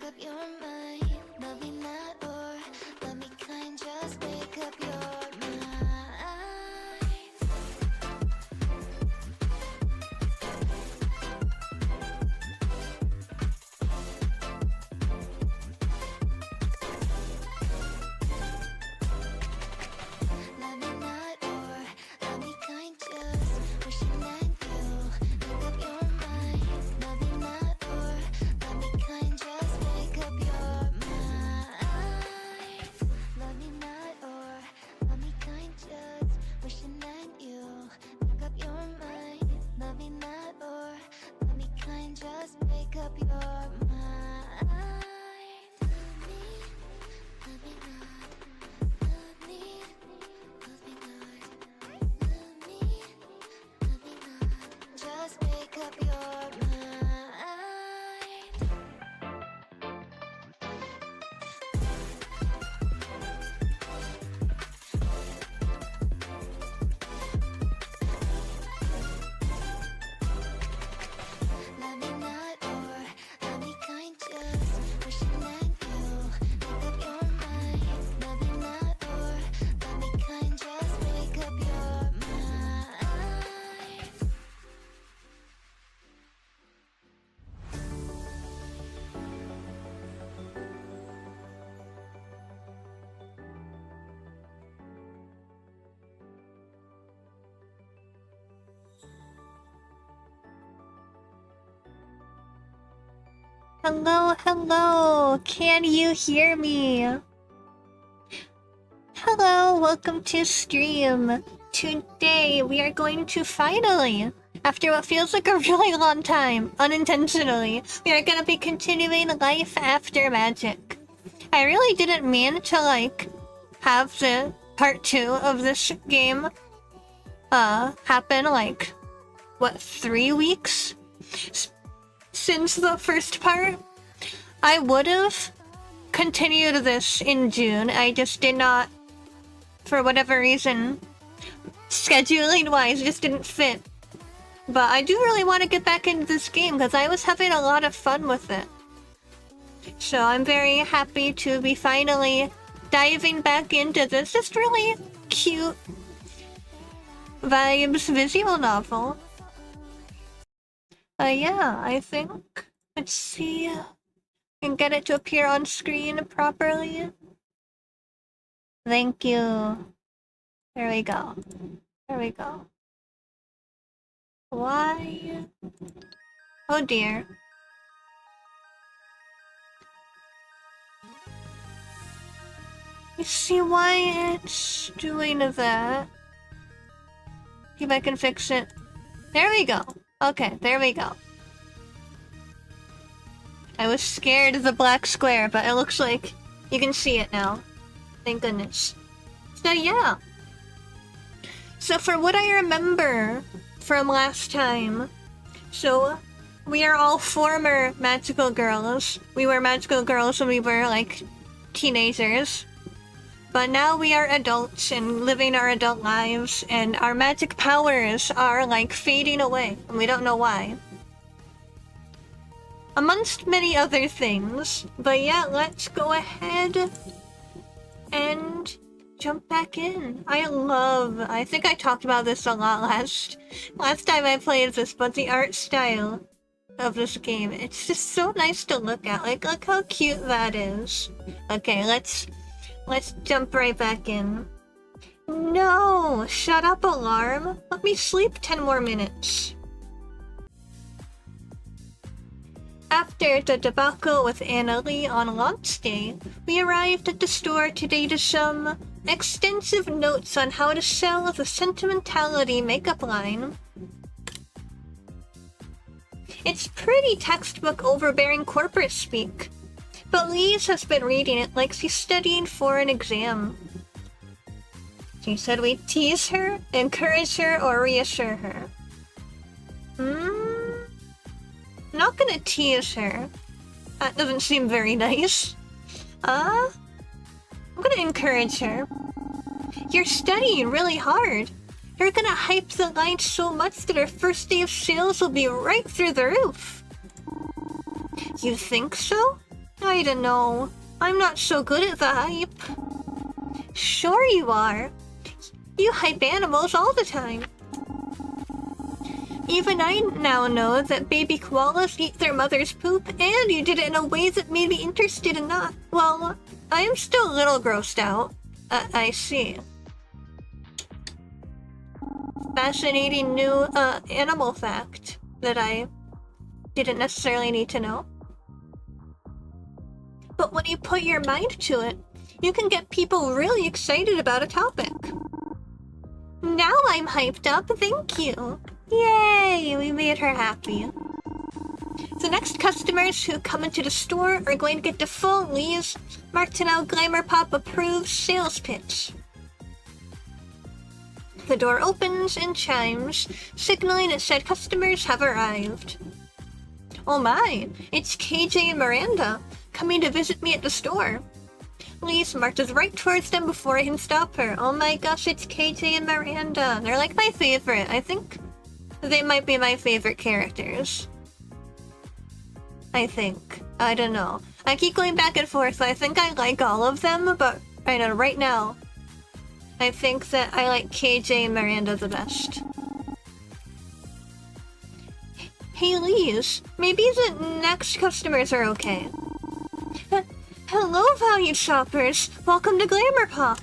Make up your mind, love me not or love me kind, just make up your mind. Love me not or love me kind, just wishing that you make up your mind. Love me not or love me kind, just make up your mind. Love me not or love me kind, just wishing that you make up your mind. Love me not or love me kind, just make up your mind. Love me not, love me, love me not, love me not, just make up your mind. Love me not or love me kind, just wishing that you make up your mind. Love me not or love me kind, just make up your mind. Hello, hello! Can you hear me? Hello, welcome to stream. Today we are going to finally, after what feels like a really long time, unintentionally, we are gonna be continuing Life After Magic. I really didn't mean to have the part 2 of this game happen 3 weeks? Since the first part, I would have continued this in June. I just did not, for whatever reason, scheduling wise, just didn't fit. But I do really want to get back into this game because I was having a lot of fun with it. So I'm very happy to be finally diving back into this just really cute vibes visual novel. Yeah, I think. Let's see. I can get it to appear on screen properly. Thank you. There we go. There we go. Why? Oh dear. You see why it's doing that? See if I can fix it. There we go. Okay, there we go. I was scared of the black square, but it looks like you can see it now. Thank goodness. So yeah. So for what I remember from last time, so we are all former magical girls. We were magical girls when we were teenagers. But now we are adults and living our adult lives, and our magic powers are fading away, and we don't know why. Amongst many other things. But yeah, let's go ahead and jump back in. I think I talked about this a lot last time I played this, but the art style of this game, it's just so nice to look at. Look how cute that is. Okay, let's jump right back in. No! Shut up, alarm! Let me sleep 10 more minutes. After the debacle with Annalie on launch day, we arrived at the store to data some extensive notes on how to sell the sentimentality makeup line. It's pretty textbook overbearing corporate speak. But Lise has been reading it like she's studying for an exam. She said we tease her, encourage her, or reassure her. I'm not gonna tease her. That doesn't seem very nice. I'm gonna encourage her. You're studying really hard. You're gonna hype the line so much that our first day of sales will be right through the roof. You think so? I don't know. I'm not so good at the hype. Sure you are. You hype animals all the time. Even I now know that baby koalas eat their mother's poop, and you did it in a way that made me interested in that. Well, I am still a little grossed out. I see. Fascinating new, animal fact that I didn't necessarily need to know. But when you put your mind to it, you can get people really excited about a topic. Now I'm hyped up, thank you. Yay, we made her happy. The next customers who come into the store are going to get the full Lee's Martinel Glamour Pop approved sales pitch. The door opens and chimes, signaling that said customers have arrived. Oh my, it's KJ and Miranda, coming to visit me at the store. Lee's marches right towards them before I can stop her. Oh my gosh, it's KJ and Miranda. They're like my favorite. I think they might be my favorite characters. I think. I don't know. I keep going back and forth. I think I like all of them, but I know right now, I think that I like KJ and Miranda the best. Hey Lee's, maybe the next customers are okay. Hello, valued shoppers! Welcome to Glamour Pop!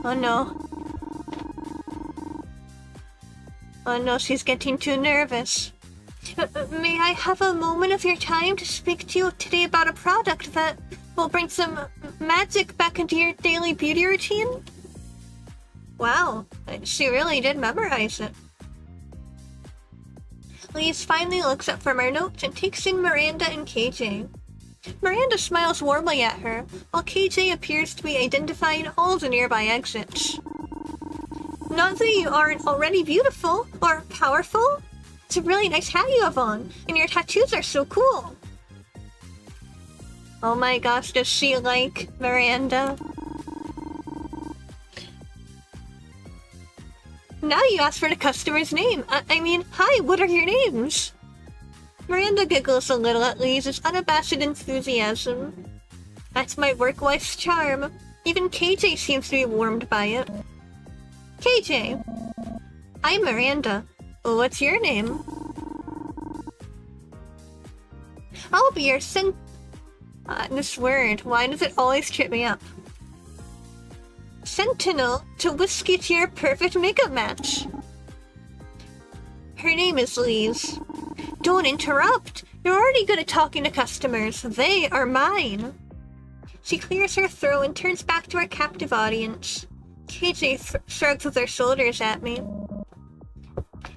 Oh no. Oh no, she's getting too nervous. May I have a moment of your time to speak to you today about a product that will bring some magic back into your daily beauty routine? Wow, she really did memorize it. Lee's finally looks up from her notes and takes in Miranda and KJ. Miranda smiles warmly at her, while KJ appears to be identifying all the nearby exits. Not that you aren't already beautiful or powerful. It's a really nice hat you have on, and your tattoos are so cool. Oh my gosh, does she like Miranda? Now you ask for the customer's name. I mean, hi, what are your names? Miranda giggles a little at Lee's unabashed enthusiasm. That's my work wife's charm. Even KJ seems to be warmed by it. KJ. I'm Miranda. What's your name? I'll be your this word, why does it always trip me up? Sentinel to whisk you to your perfect makeup match. Her name is Lee's. Don't interrupt! You're already good at talking to customers. They are mine. She clears her throat and turns back to her captive audience. KJ shrugs with her shoulders at me.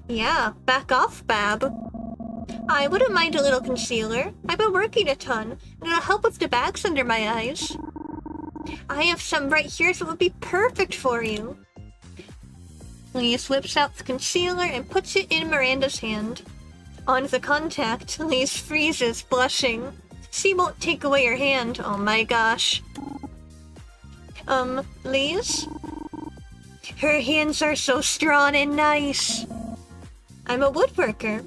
Yeah, back off, Bab. I wouldn't mind a little concealer. I've been working a ton, and it'll help with the bags under my eyes. I have some right here that would be perfect for you. Lee's whips out the concealer and puts it in Miranda's hand. On the contact, Lee's freezes, blushing. She won't take away her hand. Oh my gosh. Lee's? Her hands are so strong and nice. I'm a woodworker.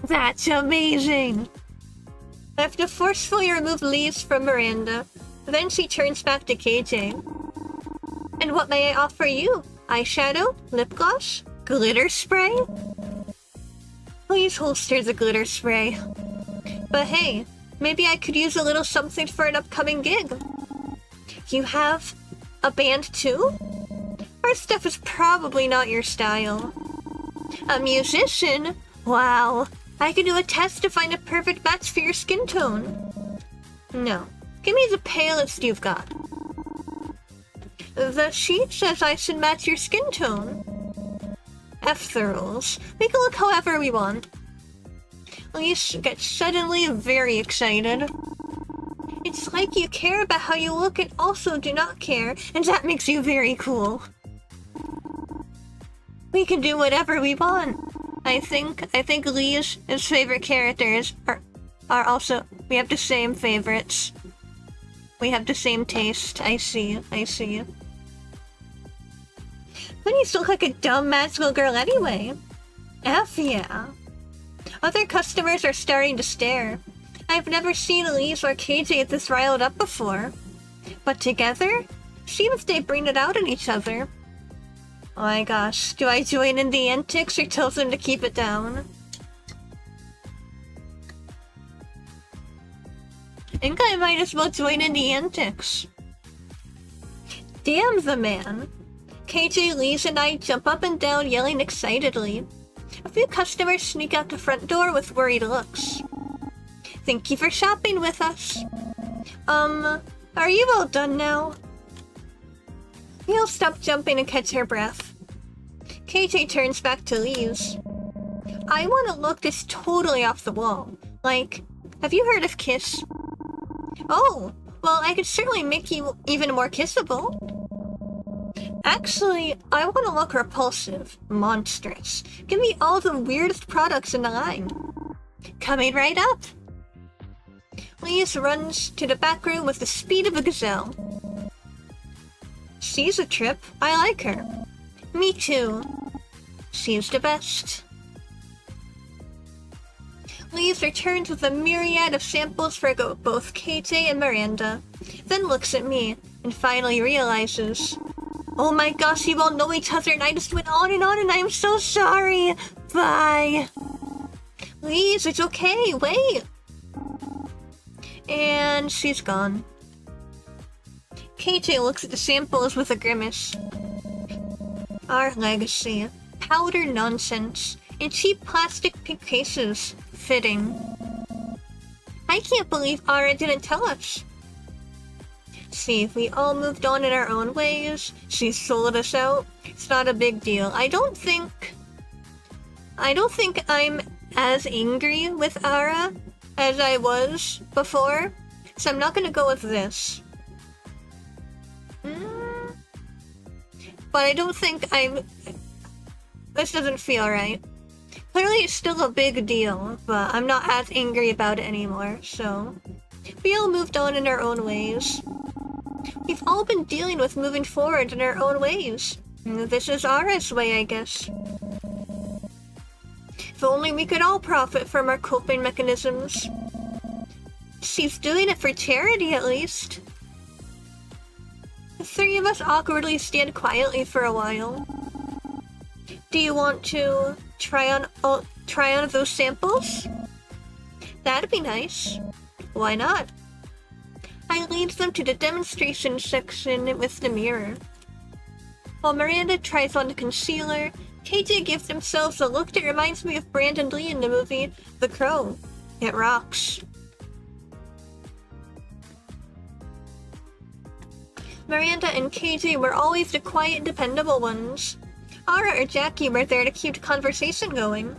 That's amazing. I have to forcefully remove Lee's from Miranda. Then she turns back to KJ. And what may I offer you? Eyeshadow? Lip gloss? Glitter spray? Please holster the glitter spray. But hey, maybe I could use a little something for an upcoming gig. You have a band too? Our stuff is probably not your style. A musician? Wow. I can do a test to find a perfect match for your skin tone. No. Give me the palest you've got. The sheet says I should match your skin tone. F the rules. We can look however we want. Elise gets suddenly very excited. It's like you care about how you look and also do not care, and that makes you very cool. We can do whatever we want. I think Lee's favorite characters are also, we have the same favorites. We have the same taste. I see. But you still look like a dumb magical girl anyway. F yeah. Other customers are starting to stare. I've never seen Elise or KJ this riled up before. But together? Seems they bring it out in each other. Oh my gosh, do I join in the antics or tell them to keep it down? I think I might as well join in the antics. Damn the man. KJ, Lise, and I jump up and down yelling excitedly. A few customers sneak out the front door with worried looks. Thank you for shopping with us. Are you all done now? We'll stop jumping and catch her breath. KJ turns back to Lise. I want a look that's totally off the wall. Like, have you heard of Kiss? Oh, well, I could certainly make you even more kissable. Actually, I want to look repulsive, monstrous. Give me all the weirdest products in the line. Coming right up. Lise runs to the back room with the speed of a gazelle. She's a trip. I like her. Me too. She's the best. Lise returns with a myriad of samples for both KJ and Miranda, then looks at me and finally realizes, oh my gosh, you all know each other and I just went on and I'm so sorry. Bye. Lise, it's okay. Wait. And she's gone. KJ looks at the samples with a grimace. Our legacy. Powder nonsense. In cheap plastic pink cases. Fitting. I can't believe Ara didn't tell us. See, if we all moved on in our own ways, she sold us out, it's not a big deal. I don't think I'm as angry with Ara as I was before, so I'm not gonna go with this. But I don't think this doesn't feel right. Clearly it's still a big deal, but I'm not as angry about it anymore, so... We all moved on in our own ways. We've all been dealing with moving forward in our own ways. This is Ara's way, I guess. If only we could all profit from our coping mechanisms. She's doing it for charity, at least. The three of us awkwardly stand quietly for a while. Do you want to try on those samples? That'd be nice. Why not? I lead them to the demonstration section with the mirror. While Miranda tries on the concealer, KJ gives themselves a look that reminds me of Brandon Lee in the movie The Crow. It rocks. Miranda and KJ were always the quiet, dependable ones. Ara or Jackie were there to keep the conversation going.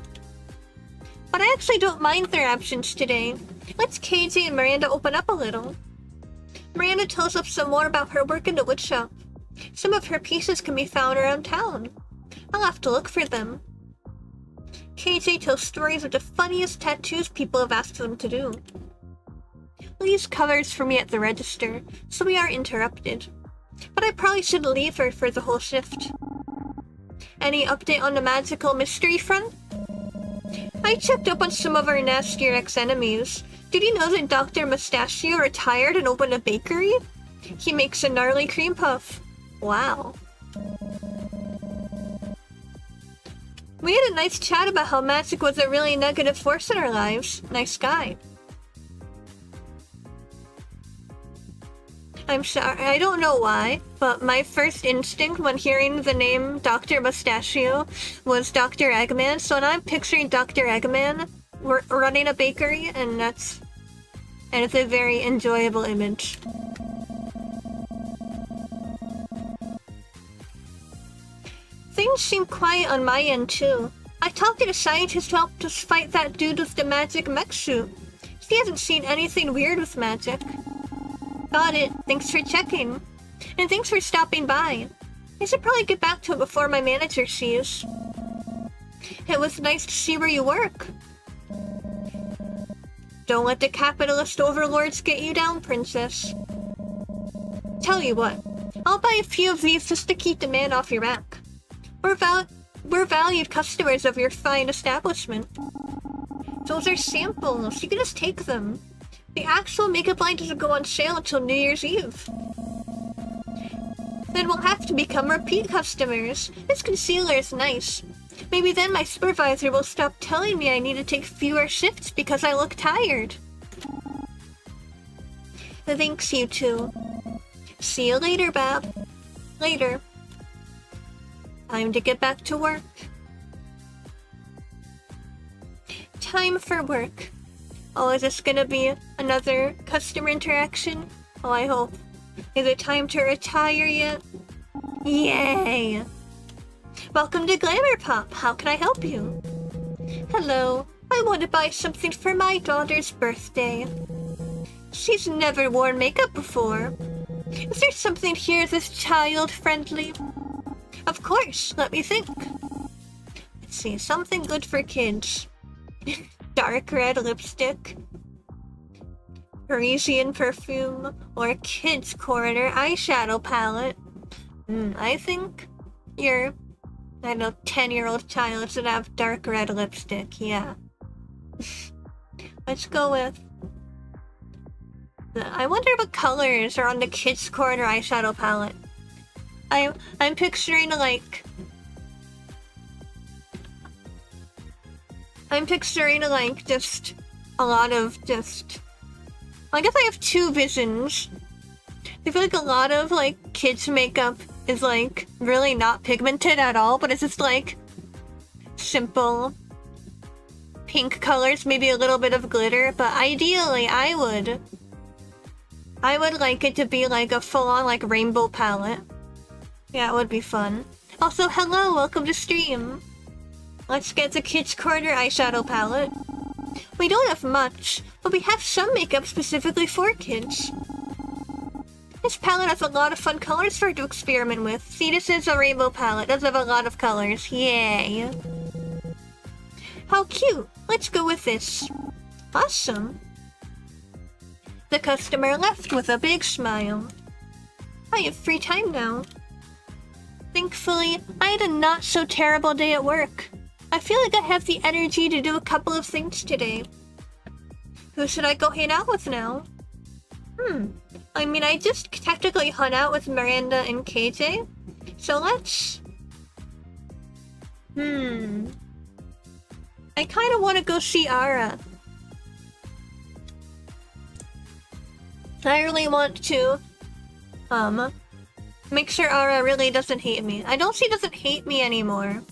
But I actually don't mind their absence today. Let's KJ and Miranda open up a little. Miranda tells us some more about her work in the woodshop. Some of her pieces can be found around town. I'll have to look for them. KJ tells stories of the funniest tattoos people have asked them to do. Lise covers for me at the register, so we are interrupted. But I probably should leave her for the whole shift. Any update on the magical mystery front? I checked up on some of our nastier ex-enemies. Did you know that Dr. Mustachio retired and opened a bakery? He makes a gnarly cream puff. Wow. We had a nice chat about how magic was a really negative force in our lives. Nice guy. I'm sorry, I don't know why, but my first instinct when hearing the name Dr. Mustachio was Dr. Eggman, so now I'm picturing Dr. Eggman running a bakery, and it's a very enjoyable image. Things seem quiet on my end too. I talked to the scientist who helped us fight that dude with the magic mech suit. She hasn't seen anything weird with magic. Got it. Thanks for checking. And thanks for stopping by. I should probably get back to it before my manager sees. It was nice to see where you work. Don't let the capitalist overlords get you down, princess. Tell you what, I'll buy a few of these just to keep the man off your back. We're valued customers of your fine establishment. Those are samples. You can just take them. The actual makeup line doesn't go on sale until New Year's Eve. Then we'll have to become repeat customers. This concealer is nice. Maybe then my supervisor will stop telling me I need to take fewer shifts because I look tired. Thanks, you two. See you later, Bab. Later. Time to get back to work. Time for work. Oh, is this gonna be another customer interaction? Oh, I hope. Is it time to retire yet? Yay! Welcome to Glamour Pop. How can I help you? Hello. I want to buy something for my daughter's birthday. She's never worn makeup before. Is there something here that's child-friendly? Of course. Let me think. Let's see. Something good for kids. Dark red lipstick. Parisian perfume. Or Kids Corner eyeshadow palette. I think your, I don't know, 10-year-old child should have dark red lipstick. Yeah. Let's go with... I wonder what colors are on the Kids Corner eyeshadow palette. I'm picturing like... just a lot of just... I guess I have two visions. I feel like a lot of like kids makeup is like really not pigmented at all, but it's just like simple pink colors, maybe a little bit of glitter, but ideally I would like it to be like a full-on like rainbow palette. Yeah, it would be fun. Also, hello, welcome to stream. Let's get the Kids Corner eyeshadow palette. We don't have much, but we have some makeup specifically for kids. This palette has a lot of fun colors for her to experiment with. See, this is a rainbow palette. It does have a lot of colors. Yay. How cute. Let's go with this. Awesome. The customer left with a big smile. I have free time now. Thankfully, I had a not-so-terrible day at work. I feel like I have the energy to do a couple of things today. Who should I go hang out with now? I mean, I just technically hung out with Miranda and KJ. So let's... I kind of want to go see Ara. I really want to, make sure Ara really doesn't hate me. I know she doesn't hate me anymore.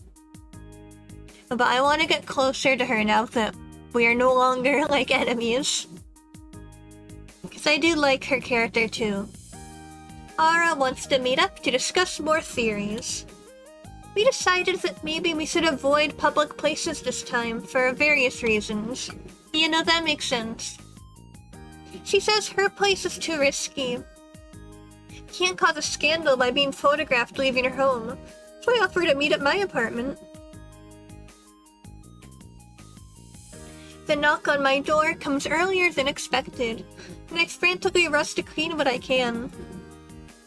But I want to get closer to her now that we are no longer, like, enemies. Because I do like her character, too. Ara wants to meet up to discuss more theories. We decided that maybe we should avoid public places this time for various reasons. You know, that makes sense. She says her place is too risky. Can't cause a scandal by being photographed leaving her home, so I offered to meet at my apartment. The knock on my door comes earlier than expected, and I frantically rush to clean what I can.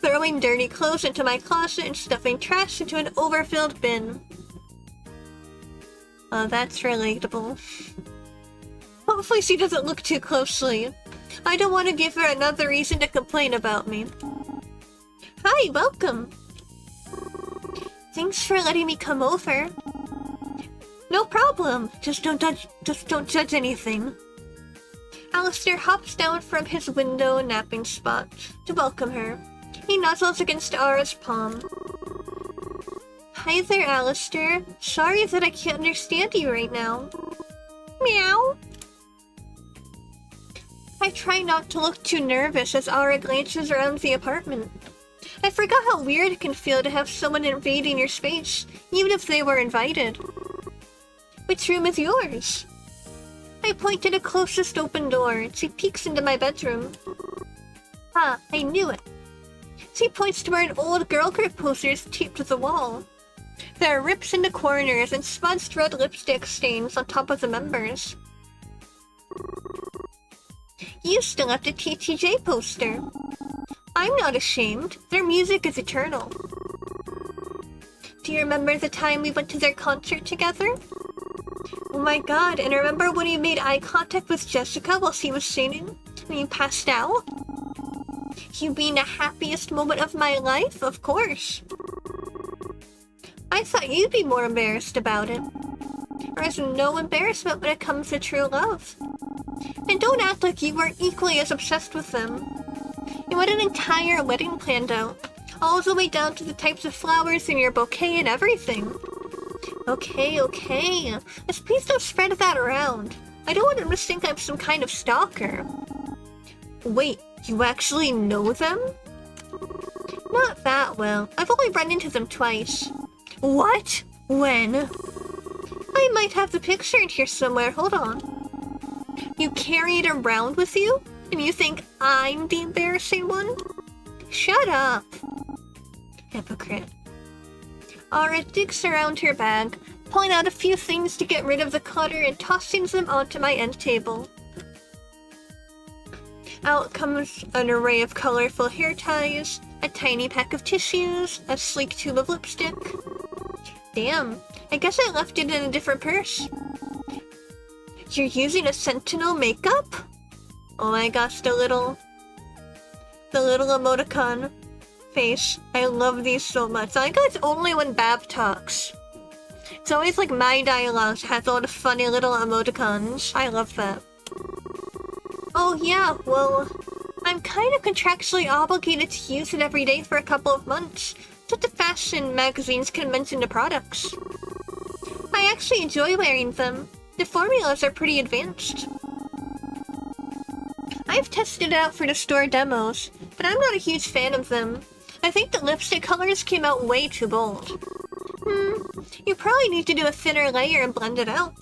Throwing dirty clothes into my closet and stuffing trash into an overfilled bin. Oh, that's relatable. Hopefully she doesn't look too closely. I don't want to give her another reason to complain about me. Hi, welcome! Thanks for letting me come over. No problem. Just don't judge anything. Alistair hops down from his window napping spot to welcome her. He nuzzles against Ara's palm. Hi there, Alistair. Sorry that I can't understand you right now. Meow. I try not to look too nervous as Ara glances around the apartment. I forgot how weird it can feel to have someone invading your space, even if they were invited. Which room is yours? I point to the closest open door, and she peeks into my bedroom. Ah, I knew it. She points to where an old girl group poster is taped to the wall. There are rips in the corners and smudged red lipstick stains on top of the members. You still have the TTJ poster. I'm not ashamed. Their music is eternal. Do you remember the time we went to their concert together? Oh my god, and remember when you made eye contact with Jessica while she was singing? You passed out? You mean the happiest moment of my life? Of course. I thought you'd be more embarrassed about it. There's no embarrassment when it comes to true love. And don't act like you weren't equally as obsessed with them. You had an entire wedding planned out, all the way down to the types of flowers in your bouquet and everything. Okay, okay. Just please don't spread that around. I don't want them to think I'm some kind of stalker. Wait, you actually know them? Not that well. I've only run into them twice. What? When? I might have the picture in here somewhere. Hold on. You carry it around with you? And you think I'm the embarrassing one? Shut up. Hypocrite. Aura digs around her bag, pulling out a few things to get rid of the clutter and tossing them onto my end table. Out comes an array of colorful hair ties, a tiny pack of tissues, a sleek tube of lipstick. Damn, I guess I left it in a different purse. You're using a Sentinel makeup? Oh my gosh, the little emoticon face. I love these so much. I think it's only when Bab talks. It's always like my dialogue has all the funny little emoticons. I love that. Oh yeah, well, I'm kind of contractually obligated to use it every day for a couple of months, so the fashion magazines can mention the products. I actually enjoy wearing them. The formulas are pretty advanced. I've tested it out for the store demos, but I'm not a huge fan of them. I think the lipstick colors came out way too bold. You probably need to do a thinner layer and blend it out.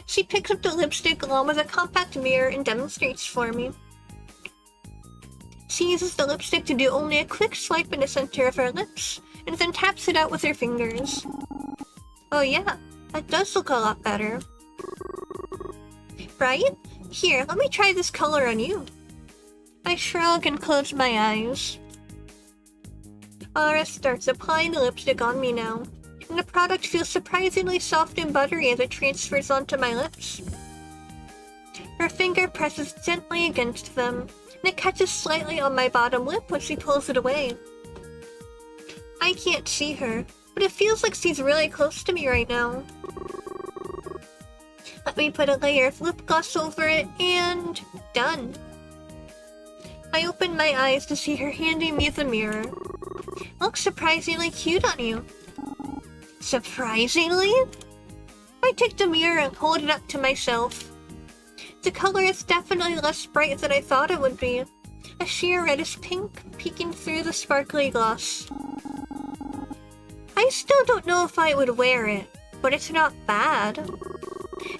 She picks up the lipstick along with a compact mirror and demonstrates for me. She uses the lipstick to do only a quick swipe in the center of her lips, and then taps it out with her fingers. Oh yeah, that does look a lot better. Right? Here, let me try this color on you. I shrug and close my eyes. Aura starts applying the lipstick on me now, and the product feels surprisingly soft and buttery as it transfers onto my lips. Her finger presses gently against them, and it catches slightly on my bottom lip when she pulls it away. I can't see her, but it feels like she's really close to me right now. Let me put a layer of lip gloss over it, and done. I open my eyes to see her handing me the mirror. Looks surprisingly cute on you. Surprisingly? I take the mirror and hold it up to myself. The color is definitely less bright than I thought it would be. A sheer reddish pink peeking through the sparkly gloss. I still don't know if I would wear it, but it's not bad.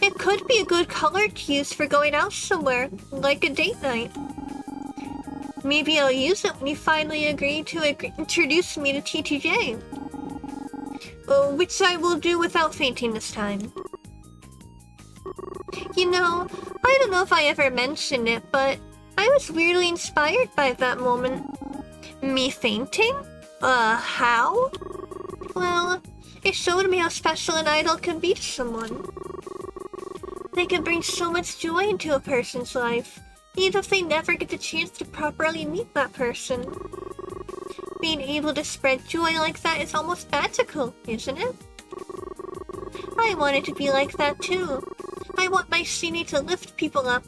It could be a good color to use for going out somewhere, like a date night. Maybe I'll use it when you finally agree to introduce me to TTJ. Which I will do without fainting this time. You know, I don't know if I ever mentioned it, but I was weirdly inspired by that moment. Me fainting? How? Well, it showed me how special an idol can be to someone. They can bring so much joy into a person's life, even if they never get the chance to properly meet that person. Being able to spread joy like that is almost magical, isn't it? I want it to be like that too. I want my CD to lift people up,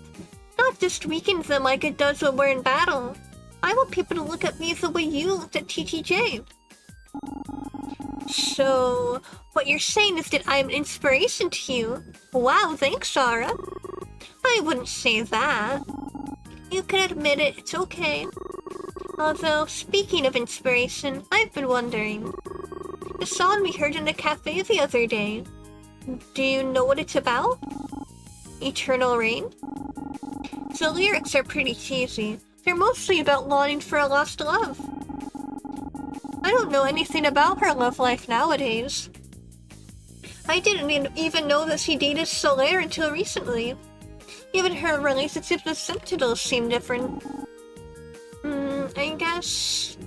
not just weaken them like it does when we're in battle. I want people to look at me the way you looked at TTJ. So, what you're saying is that I'm an inspiration to you? Wow, thanks, Aura. I wouldn't say that. You can admit it, it's okay. Although, speaking of inspiration, I've been wondering. The song we heard in the cafe the other day. Do you know what it's about? Eternal Rain? The lyrics are pretty cheesy. They're mostly about longing for a lost love. I don't know anything about her love life nowadays. I didn't even know that she dated Solaire until recently. Even her relationships with Sentinels seem different. I guess...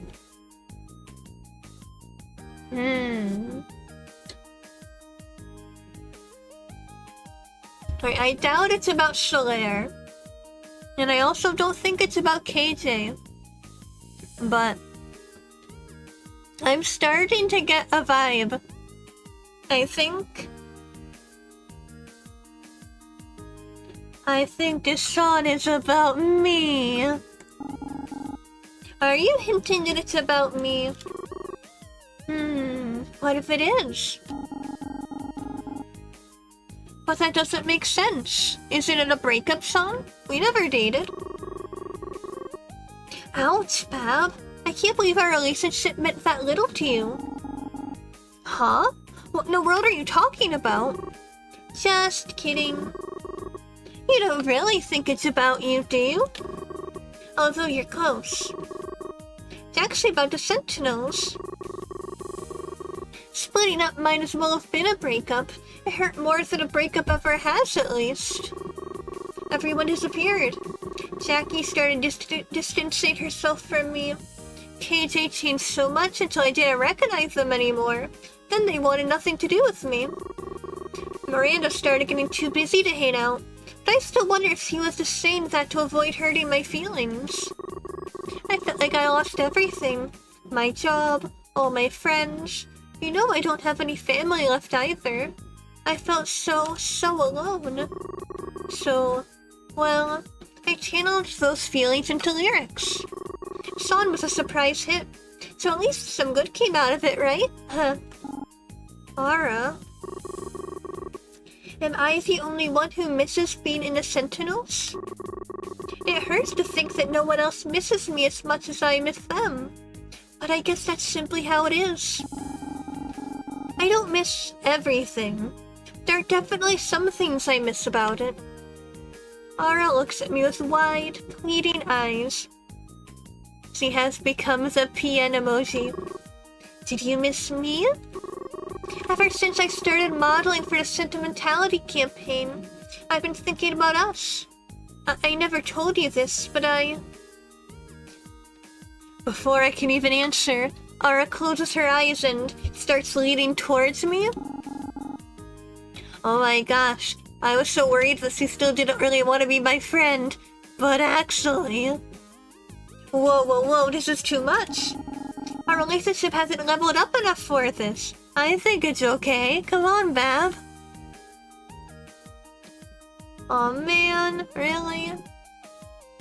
I doubt it's about Solaire. And I also don't think it's about KJ. But I'm starting to get a vibe. I think this song is about me. Are you hinting that it's about me? What if it is? But that doesn't make sense. Isn't it a breakup song? We never dated. Ouch, Bab. I can't believe our relationship meant that little to you. Huh? What in the world are you talking about? Just kidding. You don't really think it's about you, do you? Although you're close. It's actually about the Sentinels. Splitting up might as well have been a breakup. It hurt more than a breakup ever has, at least. Everyone disappeared. Jackie started distancing herself from me. KJ changed so much until I didn't recognize them anymore. Then they wanted nothing to do with me. Miranda started getting too busy to hang out. But I still wonder if she was just saying that to avoid hurting my feelings. I felt like I lost everything. My job, all my friends. You know I don't have any family left either. I felt so alone. So, well, I channeled those feelings into lyrics. The song was a surprise hit, so at least some good came out of it, right? Ara. Am I the only one who misses being in the Sentinels? It hurts to think that no one else misses me as much as I miss them. But I guess that's simply how it is. I don't miss everything. There are definitely some things I miss about it. Ara looks at me with wide, pleading eyes. She has become the PN emoji. Did you miss me? Ever since I started modeling for the Sentimentality campaign, I've been thinking about us. I never told you this, but Before I can even answer, Ara closes her eyes and starts leaning towards me. Oh my gosh, I was so worried that she still didn't really want to be my friend, but actually... Whoa, this is too much. Our relationship hasn't leveled up enough for this. I think it's okay. Come on, Bab. Aw man, really?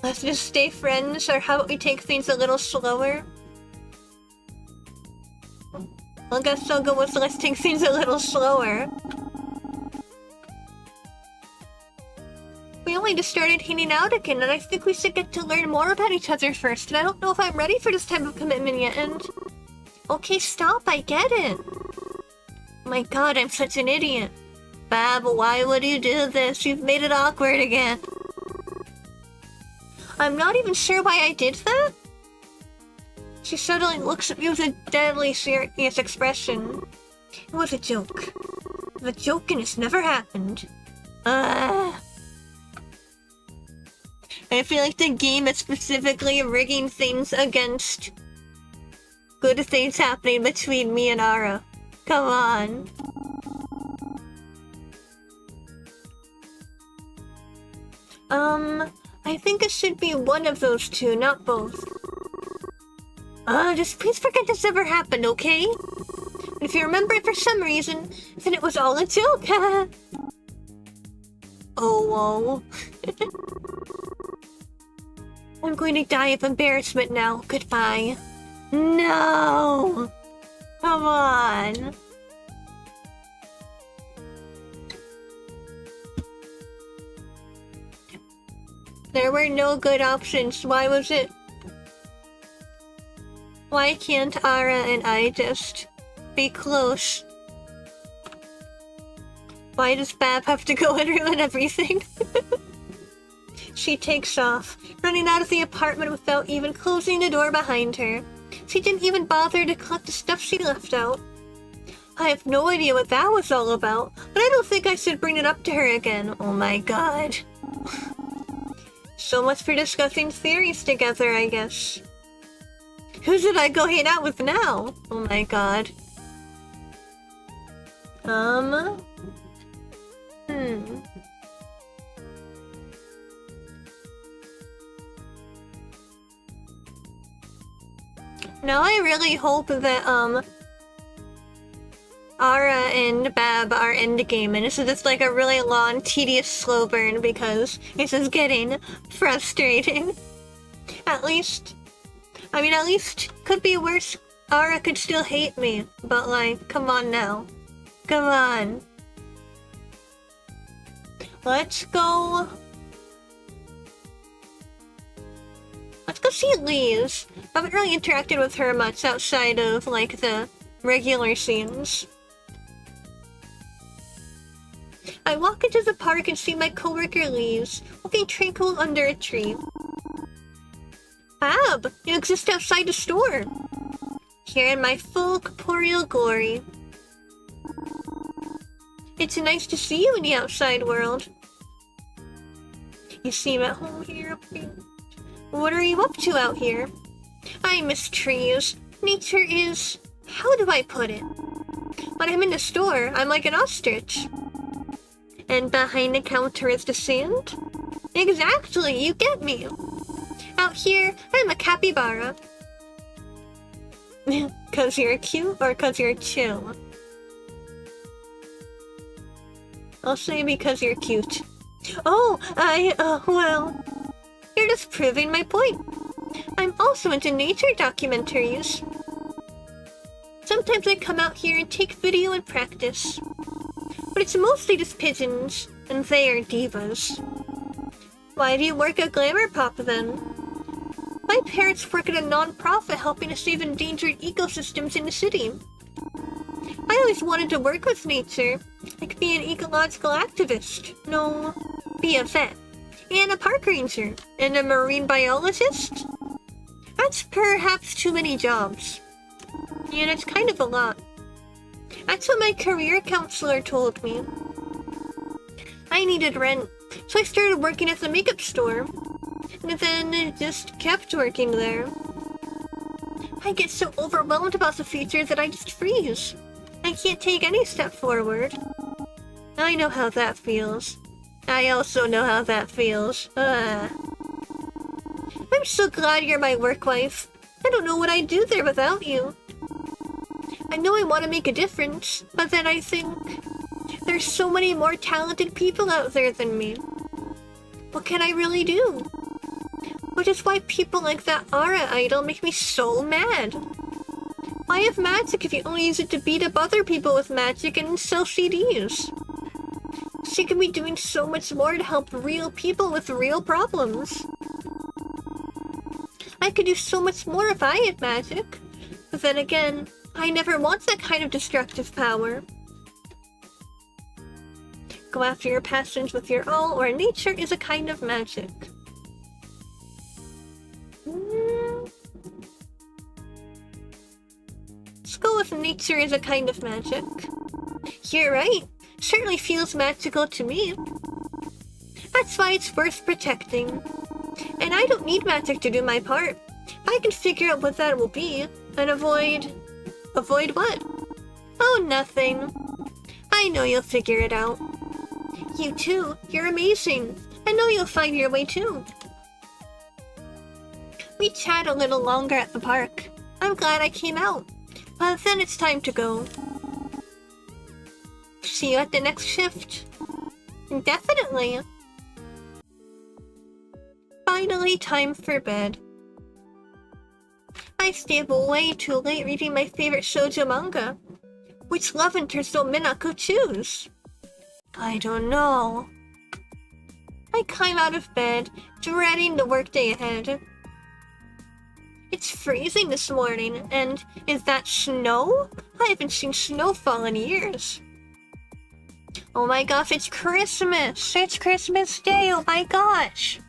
Let's just stay friends, or how about we take things a little slower? I guess I'll go with let's take things a little slower. We only just started hanging out again, and I think we should get to learn more about each other first, and I don't know if I'm ready for this type of commitment yet, and... Okay, stop, I get it. My god, I'm such an idiot. Bab, why would you do this? You've made it awkward again. I'm not even sure why I did that. She suddenly looks at me with a deadly serious expression. It was a joke. The jokiness never happened. I feel like the game is specifically rigging things against good things happening between me and Ara. Come on. I think it should be one of those two, not both. Just please forget this ever happened, okay? And if you remember it for some reason, then it was all a joke, haha. Oh, whoa. I'm going to die of embarrassment now. Goodbye. No! Come on. There were no good options. Why was it? Why can't Ara and I just be close? Why does Bab have to go and ruin everything? She takes off, running out of the apartment without even closing the door behind her. She didn't even bother to collect the stuff she left out. I have no idea what that was all about, but I don't think I should bring it up to her again. Oh my god. So much for discussing theories together, I guess. Who should I go hang out with now? Oh my god. Now I really hope that, Ara and Bab are endgame, and this is just like a really long, tedious slow burn because this is getting frustrating. At least could be worse. Ara could still hate me, but like, come on now. Come on. Let's go see Liz. I haven't really interacted with her much outside of like the regular scenes. I walk into the park and see my coworker Liz, looking tranquil under a tree. Bab, you exist outside the store. Here in my full corporeal glory. It's nice to see you in the outside world. You seem at home here. What are you up to out here? I miss trees. Nature is... how do I put it? When I'm in the store, I'm like an ostrich. And behind the counter is the sand? Exactly, you get me. Out here, I'm a capybara. 'Cause you're cute or 'cause you're chill? I'll say because you're cute. Oh, well... You're just proving my point. I'm also into nature documentaries. Sometimes I come out here and take video and practice. But it's mostly just pigeons, and they are divas. Why do you work at Glamour Pop then? My parents work at a non-profit helping to save endangered ecosystems in the city. I always wanted to work with nature, like be an ecological activist. No, be a vet. And a park ranger. And a marine biologist? That's perhaps too many jobs. And it's kind of a lot. That's what my career counselor told me. I needed rent, so I started working at the makeup store. And then I just kept working there. I get so overwhelmed about the future that I just freeze. I can't take any step forward. I know how that feels. I also know how that feels. I'm so glad you're my work wife. I don't know what I'd do there without you. I know I want to make a difference, but then I think there's so many more talented people out there than me. What can I really do? Which is why people like that Ara idol make me so mad. Why have magic if you only use it to beat up other people with magic and sell CDs? She could be doing so much more to help real people with real problems. I could do so much more if I had magic. But then again, I never want that kind of destructive power. Go after your passions with your all, or nature is a kind of magic. Let's go with nature is a kind of magic. You're right. Certainly feels magical to me. That's why it's worth protecting. And I don't need magic to do my part. I can figure out what that will be and avoid... Avoid what? Oh, nothing. I know you'll figure it out. You too. You're amazing. I know you'll find your way too. We chat a little longer at the park. I'm glad I came out. But then it's time to go. See you at the next shift. Definitely. Finally, time for bed. I stay up way too late reading my favorite shoujo manga. Which love interest will Minako choose? I don't know. I climb out of bed, dreading the workday ahead. It's freezing this morning, and is that snow? I haven't seen snowfall in years. Oh my gosh, it's Christmas! It's Christmas Day, oh my gosh!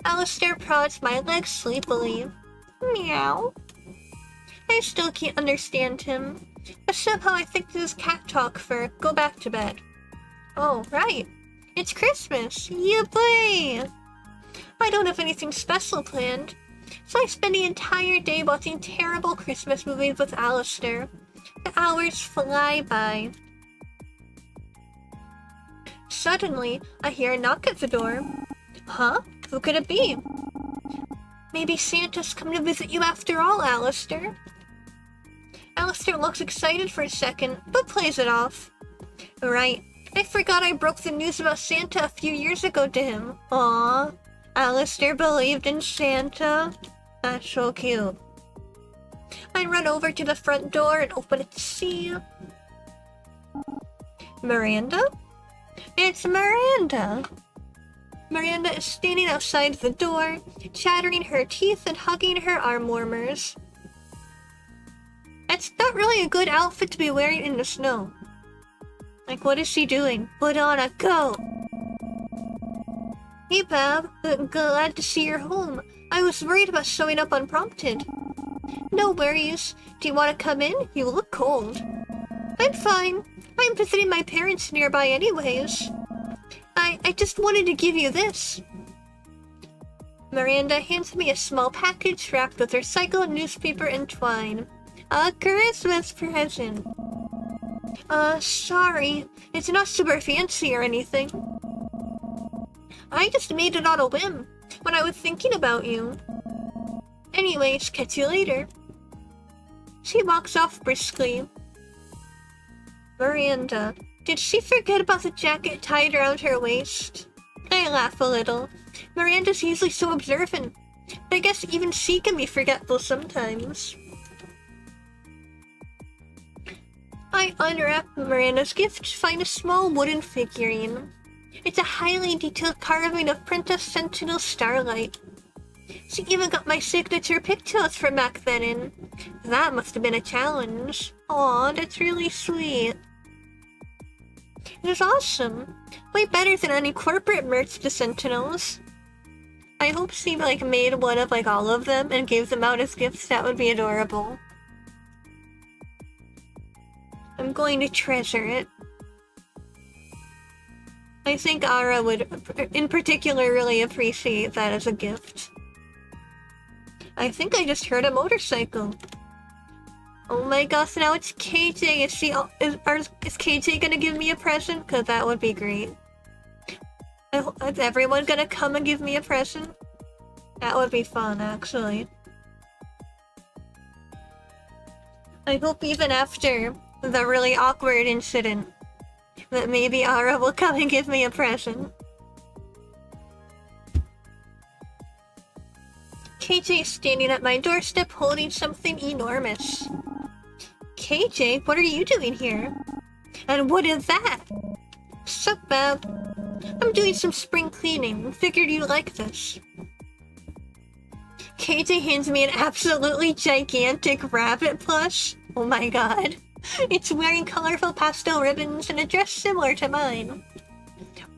Alistair prods my legs sleepily. Meow. I still can't understand him, but somehow I think this is cat talk for go back to bed. Oh, right. It's Christmas! Yippee! I don't have anything special planned, so I spend the entire day watching terrible Christmas movies with Alistair. The hours fly by. Suddenly, I hear a knock at the door. Huh? Who could it be? Maybe Santa's come to visit you after all, Alistair. Alistair looks excited for a second, but plays it off. Right. I forgot I broke the news about Santa a few years ago to him. Aww. Alistair believed in Santa. That's so cute. I run over to the front door and open it to see. Miranda? It's Miranda! Miranda is standing outside the door, chattering her teeth and hugging her arm warmers. That's not really a good outfit to be wearing in the snow. Like, what is she doing? Put on a coat! Hey, Bab. Glad to see you're home. I was worried about showing up unprompted. No worries. Do you want to come in? You look cold. I'm fine. I'm visiting my parents nearby anyways. I just wanted to give you this. Miranda hands me a small package wrapped with recycled newspaper and twine. A Christmas present. Sorry. It's not super fancy or anything. I just made it on a whim when I was thinking about you. Anyways, catch you later. She walks off briskly. Miranda. Did she forget about the jacket tied around her waist? I laugh a little. Miranda's usually so observant, but I guess even she can be forgetful sometimes. I unwrap Miranda's gift to find a small wooden figurine. It's a highly detailed carving of Princess Sentinel Starlight. She even got my signature pigtails from back then in. That must have been a challenge. Aw, that's really sweet. It is awesome. Way better than any corporate merch to Sentinels. I hope she made one of all of them and gave them out as gifts. That would be adorable. I'm going to treasure it. I think Ara would, in particular, really appreciate that as a gift. I think I just heard a motorcycle. Oh my gosh, now it's KJ. Is KJ gonna give me a present? Cause that would be great. Is everyone gonna come and give me a present? That would be fun, actually. I hope even after the really awkward incident, that maybe Ara will come and give me a present. KJ is standing at my doorstep holding something enormous. KJ, what are you doing here? And what is that? Sup, Bab? I'm doing some spring cleaning. Figured you'd like this. KJ hands me an absolutely gigantic rabbit plush. Oh my god. It's wearing colorful pastel ribbons and a dress similar to mine.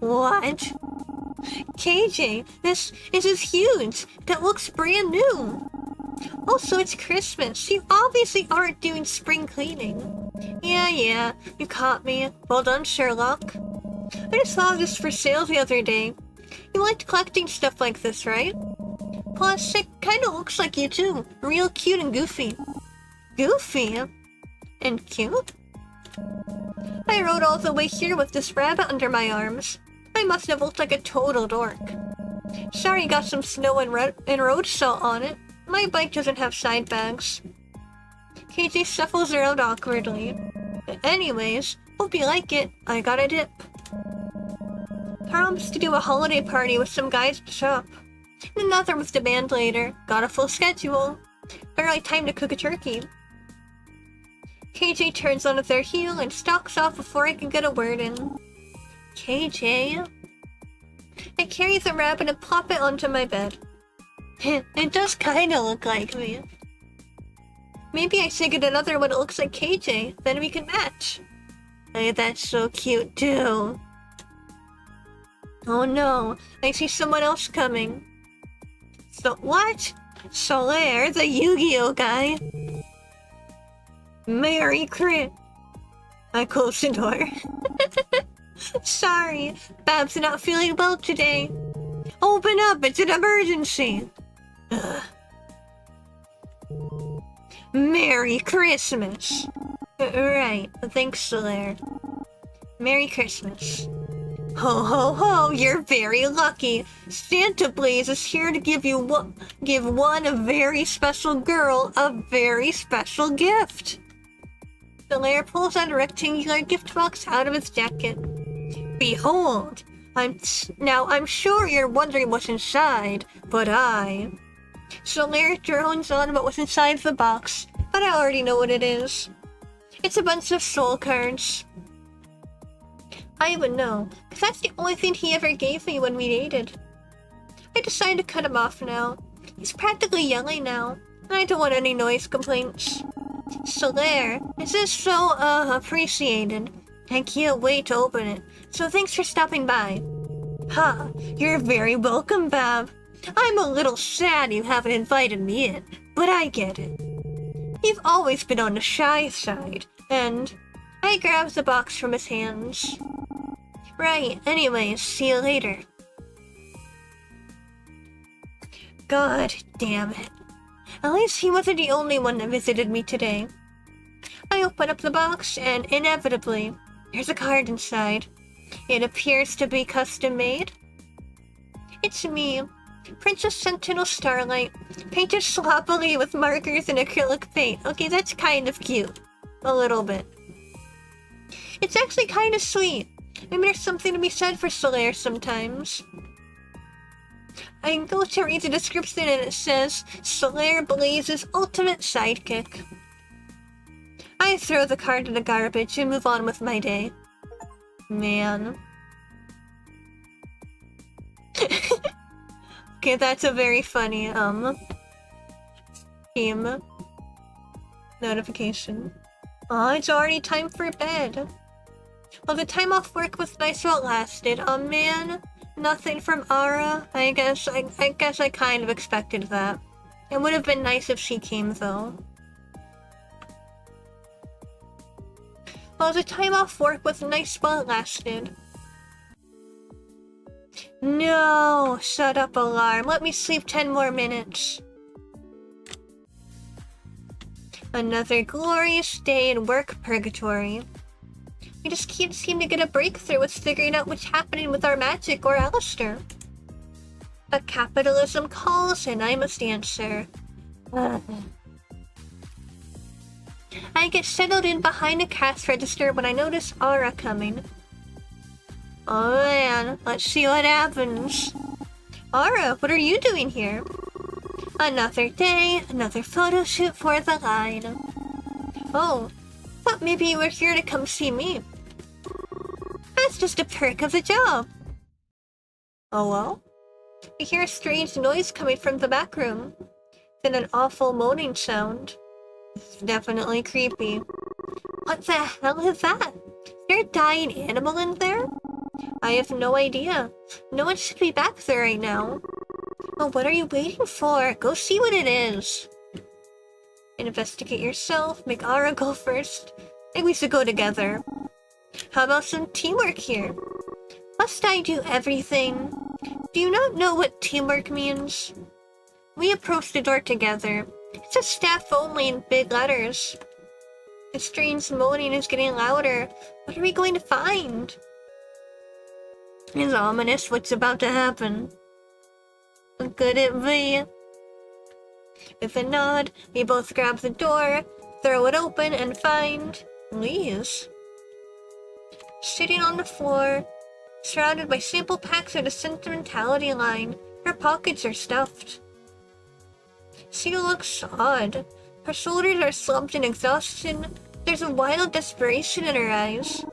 What? KJ, this is huge. That looks brand new. Also, it's Christmas. You obviously aren't doing spring cleaning. Yeah, you caught me. Well done, Sherlock. I just saw this for sale the other day. You liked collecting stuff like this, right? Plus, it kinda looks like you too. Real cute and goofy. Goofy? And cute? I rode all the way here with this rabbit under my arms. I must have looked like a total dork. Sorry you got some snow and road salt on it. My bike doesn't have side bags. KJ shuffles around awkwardly. Anyways, hope you like it. I got a dip. Promised to do a holiday party with some guys at the shop. Another with the band later. Got a full schedule. Barely time to cook a turkey. KJ turns on their heel and stalks off before I can get a word in. KJ? I carry the rabbit and plop it onto my bed. It does kinda look like me. Maybe I should get another one that looks like KJ, then we can match. Hey, that's so cute too. Oh no, I see someone else coming. So what? Solaire, the Yu-Gi-Oh guy. Merry Crit. I closed the door. Sorry, Bab's not feeling well today. Open up, it's an emergency. Ugh. Merry Christmas. Right, thanks, Solaire. Merry Christmas. Ho ho ho, you're very lucky. Santa Blaze is here to give one very special girl a very special gift. Solaire pulls out a rectangular gift box out of his jacket. Behold, I'm sure you're wondering what's inside, but Solaire drones on about what's inside the box, but I already know what it is. It's a bunch of soul cards. I would know, because that's the only thing he ever gave me when we dated. I decided to cut him off now. He's practically yelling now, and I don't want any noise complaints. Solaire, this is so, appreciated. I can't wait to open it, so thanks for stopping by. Ha, you're very welcome, Bab. I'm a little sad you haven't invited me in, but I get it. You've always been on the shy side, and I grabbed the box from his hands. Right, anyways, see you later. God damn it. At least he wasn't the only one that visited me today. I open up the box, and inevitably, there's a card inside. It appears to be custom made. It's me, Princess Sentinel Starlight, painted sloppily with markers and acrylic paint. Okay, that's kind of cute. A little bit. It's actually kind of sweet. Maybe there's something to be said for Solaire sometimes. I go to read the description and it says, Solaire Blaze's ultimate sidekick. I throw the card in the garbage and move on with my day. Man. Okay, that's a very funny, team notification. Oh, it's already time for bed. Well, the time off work was nice while it lasted. Oh man, nothing from Ara. I guess I kind of expected that. It would have been nice if she came though. Well, the time off work was nice while it lasted. No, shut up, alarm. Let me sleep 10 more minutes. Another glorious day in work purgatory. We just can't seem to get a breakthrough with figuring out what's happening with our magic or Alistair. But capitalism calls and I must answer. I get settled in behind a cash register when I notice Aura coming. Oh man, let's see what happens. Aura, what are you doing here? Another day, another photo shoot for the line. Oh, thought maybe you were here to come see me. That's just a perk of the job. Oh well? I hear a strange noise coming from the back room. Then an awful moaning sound. It's definitely creepy. What the hell is that? Is there a dying animal in there? I have no idea. No one should be back there right now. Oh, what are you waiting for? Go see what it is. Investigate yourself. Make Ara go first. Maybe we should go together. How about some teamwork here? Must I do everything? Do you not know what teamwork means? We approach the door together. It says staff only in big letters. The strange moaning is getting louder. What are we going to find? It's ominous what's about to happen. What could it be? With a nod, we both grab the door, throw it open, and find Lise. Sitting on the floor, surrounded by sample packs of the sentimentality line, her pockets are stuffed. She looks odd. Her shoulders are slumped in exhaustion. There's a wild desperation in her eyes.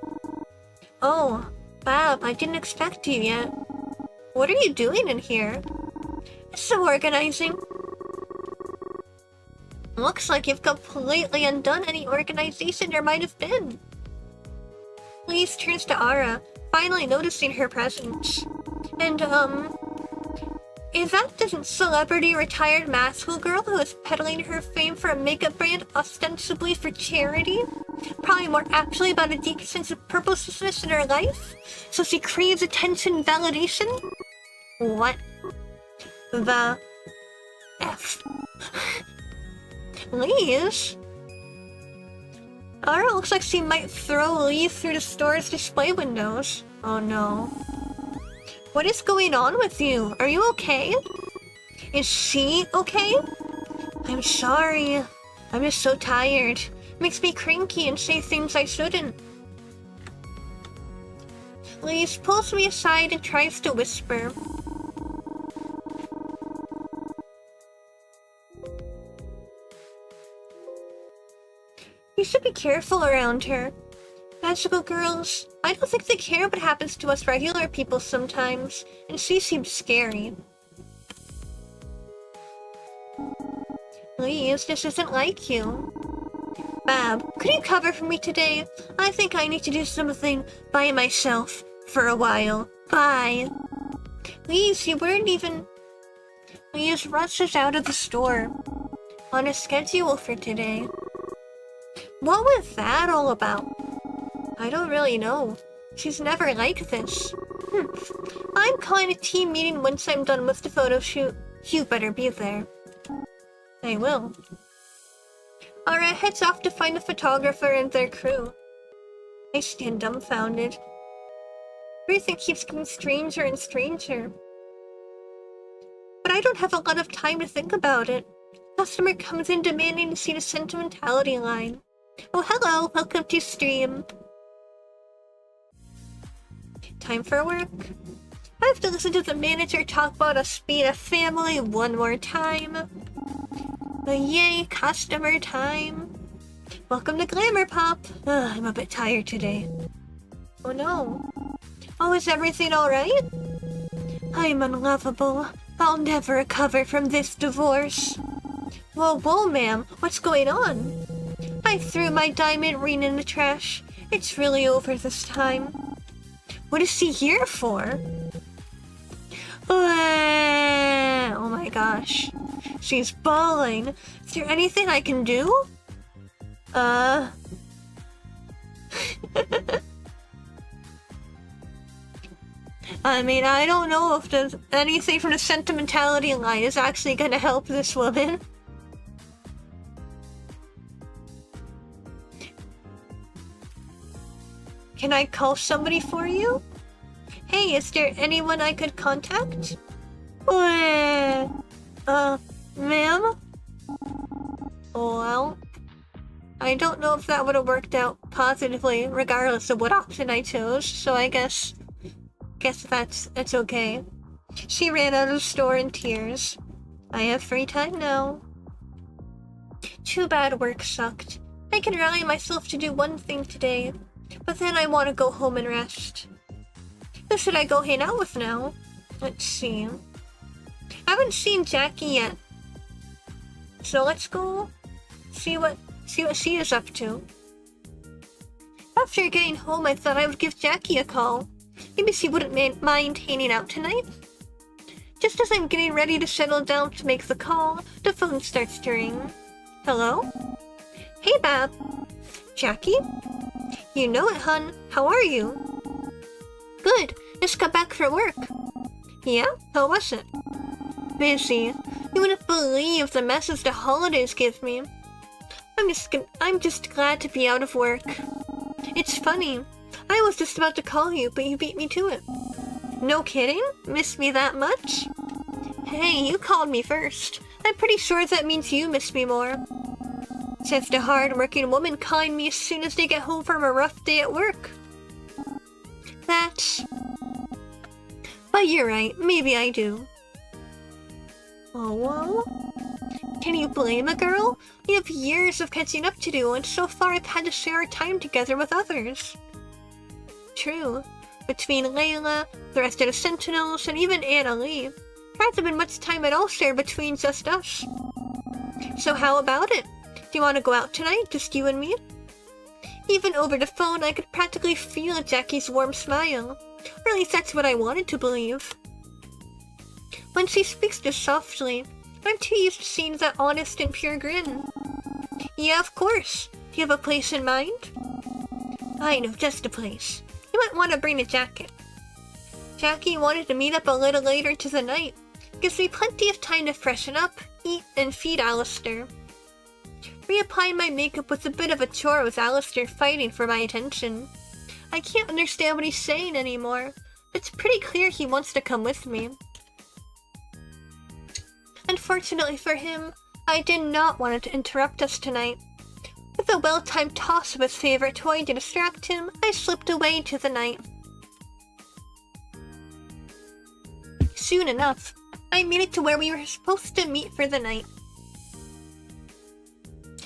Oh, Bab, I didn't expect you yet. What are you doing in here? Some organizing. Looks like you've completely undone any organization there might have been. Lise turns to Ara, finally noticing her presence. And, is that the celebrity retired masshole girl who is peddling her fame for a makeup brand ostensibly for charity? Probably more aptly about a deep sense of purposelessness in her life? So she craves attention and validation? What the F? Lise? Ara looks like she might throw Lise through the store's display windows. Oh no. What is going on with you? Are you okay? Is she okay? I'm sorry. I'm just so tired. Makes me cranky and say things I shouldn't. Lise pulls me aside and tries to whisper. You should be careful around her. Magical girls, I don't think they care what happens to us regular people sometimes, and she seems scary. Lise, this isn't like you. Bab, could you cover for me today? I think I need to do something by myself for a while. Bye. Lise, you weren't even... Lise rushes out of the store. On a schedule for today. What was that all about? I don't really know. She's never like this. I'm calling a team meeting once I'm done with the photo shoot. You better be there. I will. Aura heads off to find the photographer and their crew. I stand dumbfounded. Everything keeps getting stranger and stranger. But I don't have a lot of time to think about it. Customer comes in demanding to see the sentimentality line. Oh, hello, welcome to stream. Time for work. I have to listen to the manager talk about us being a family one more time. But yay, customer time. Welcome to Glamour Pop. I'm a bit tired today. Oh no. Oh, is everything alright? I'm unlovable. I'll never recover from this divorce. Whoa, ma'am. What's going on? I threw my diamond ring in the trash. It's really over this time. What is she here for? Oh my gosh. She's bawling. Is there anything I can do? I mean, I don't know if there's anything from the sentimentality line is actually gonna help this woman. Can I call somebody for you? Hey, is there anyone I could contact? Ma'am? Well, I don't know if that would have worked out positively, regardless of what option I chose, so I guess that's okay. She ran out of the store in tears. I have free time now. Too bad work sucked. I can rally myself to do one thing today, but then I want to go home and rest. Who should I go hang out with now? Let's see. I haven't seen Jackie yet. So let's go see what she is up to. After getting home, I thought I would give Jackie a call. Maybe she wouldn't mind hanging out tonight. Just as I'm getting ready to settle down to make the call, the phone starts to ring. Hello? Hey, Bab. Jackie? You know it, hun. How are you? Good. Just got back from work. Yeah? How was it? Busy. You wouldn't believe the messes the holidays give me. I'm just glad to be out of work. It's funny. I was just about to call you, but you beat me to it. No kidding? Miss me that much? Hey, you called me first. I'm pretty sure that means you miss me more. Says the hard-working woman calling me as soon as they get home from a rough day at work. But you're right, maybe I do. Oh, well. Can you blame a girl? We have years of catching up to do, and so far I've had to share our time together with others. True. Between Layla, the rest of the Sentinels, and even Anna Lee, there hasn't been much time at all shared between just us. So how about it? Do you want to go out tonight, just you and me? Even over the phone, I could practically feel Jackie's warm smile. Or at least that's what I wanted to believe. When she speaks this softly, I'm too used to seeing that honest and pure grin. Yeah, of course. Do you have a place in mind? I know just a place. You might want to bring a jacket. Jackie wanted to meet up a little later into the night. Gives me plenty of time to freshen up, eat, and feed Alistair. Reapplying my makeup was a bit of a chore with Alistair fighting for my attention. I can't understand what he's saying anymore. It's pretty clear he wants to come with me. Unfortunately for him, I did not want it to interrupt us tonight. With a well-timed toss of his favorite toy to distract him, I slipped away into the night. Soon enough, I made it to where we were supposed to meet for the night.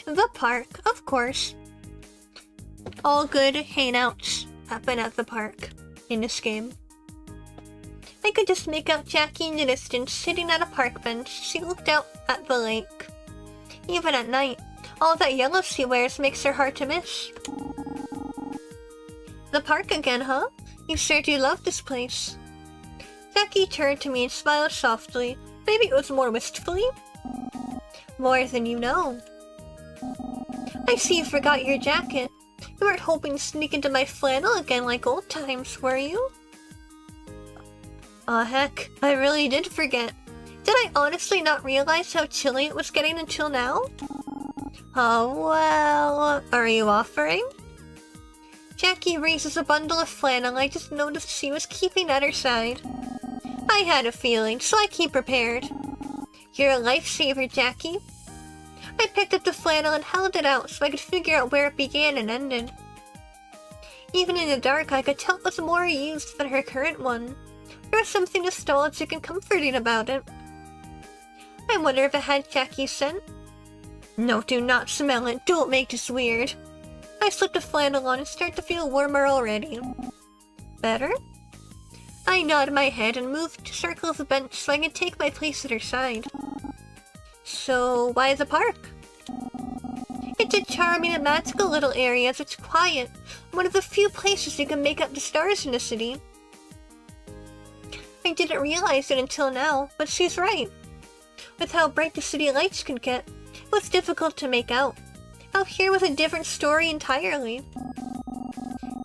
The park, of course. All good hangouts happen at the park in this game. I could just make out Jackie in the distance, sitting at a park bench. She looked out at the lake. Even at night, all that yellow she wears makes her hard to miss. The park again, huh? You sure do love this place. Jackie turned to me and smiled softly. Maybe it was more wistfully? More than you know. I see you forgot your jacket. You weren't hoping to sneak into my flannel again like old times, were you? Aw heck, I really did forget. Did I honestly not realize how chilly it was getting until now? Oh well, are you offering? Jackie raises a bundle of flannel I just noticed she was keeping at her side. I had a feeling, so I keep prepared. You're a lifesaver, Jackie. I picked up the flannel and held it out so I could figure out where it began and ended. Even in the dark, I could tell it was more used than her current one. There was something nostalgic and comforting about it. I wonder if it had Jackie's scent? No, do not smell it. Don't make this weird. I slipped the flannel on and started to feel warmer already. Better? I nodded my head and moved to circle the bench so I could take my place at her side. So, why the park? It's a charming and magical little area as it's quiet, one of the few places you can make out the stars in the city. I didn't realize it until now, but she's right. With how bright the city lights can get, it was difficult to make out. Out here was a different story entirely.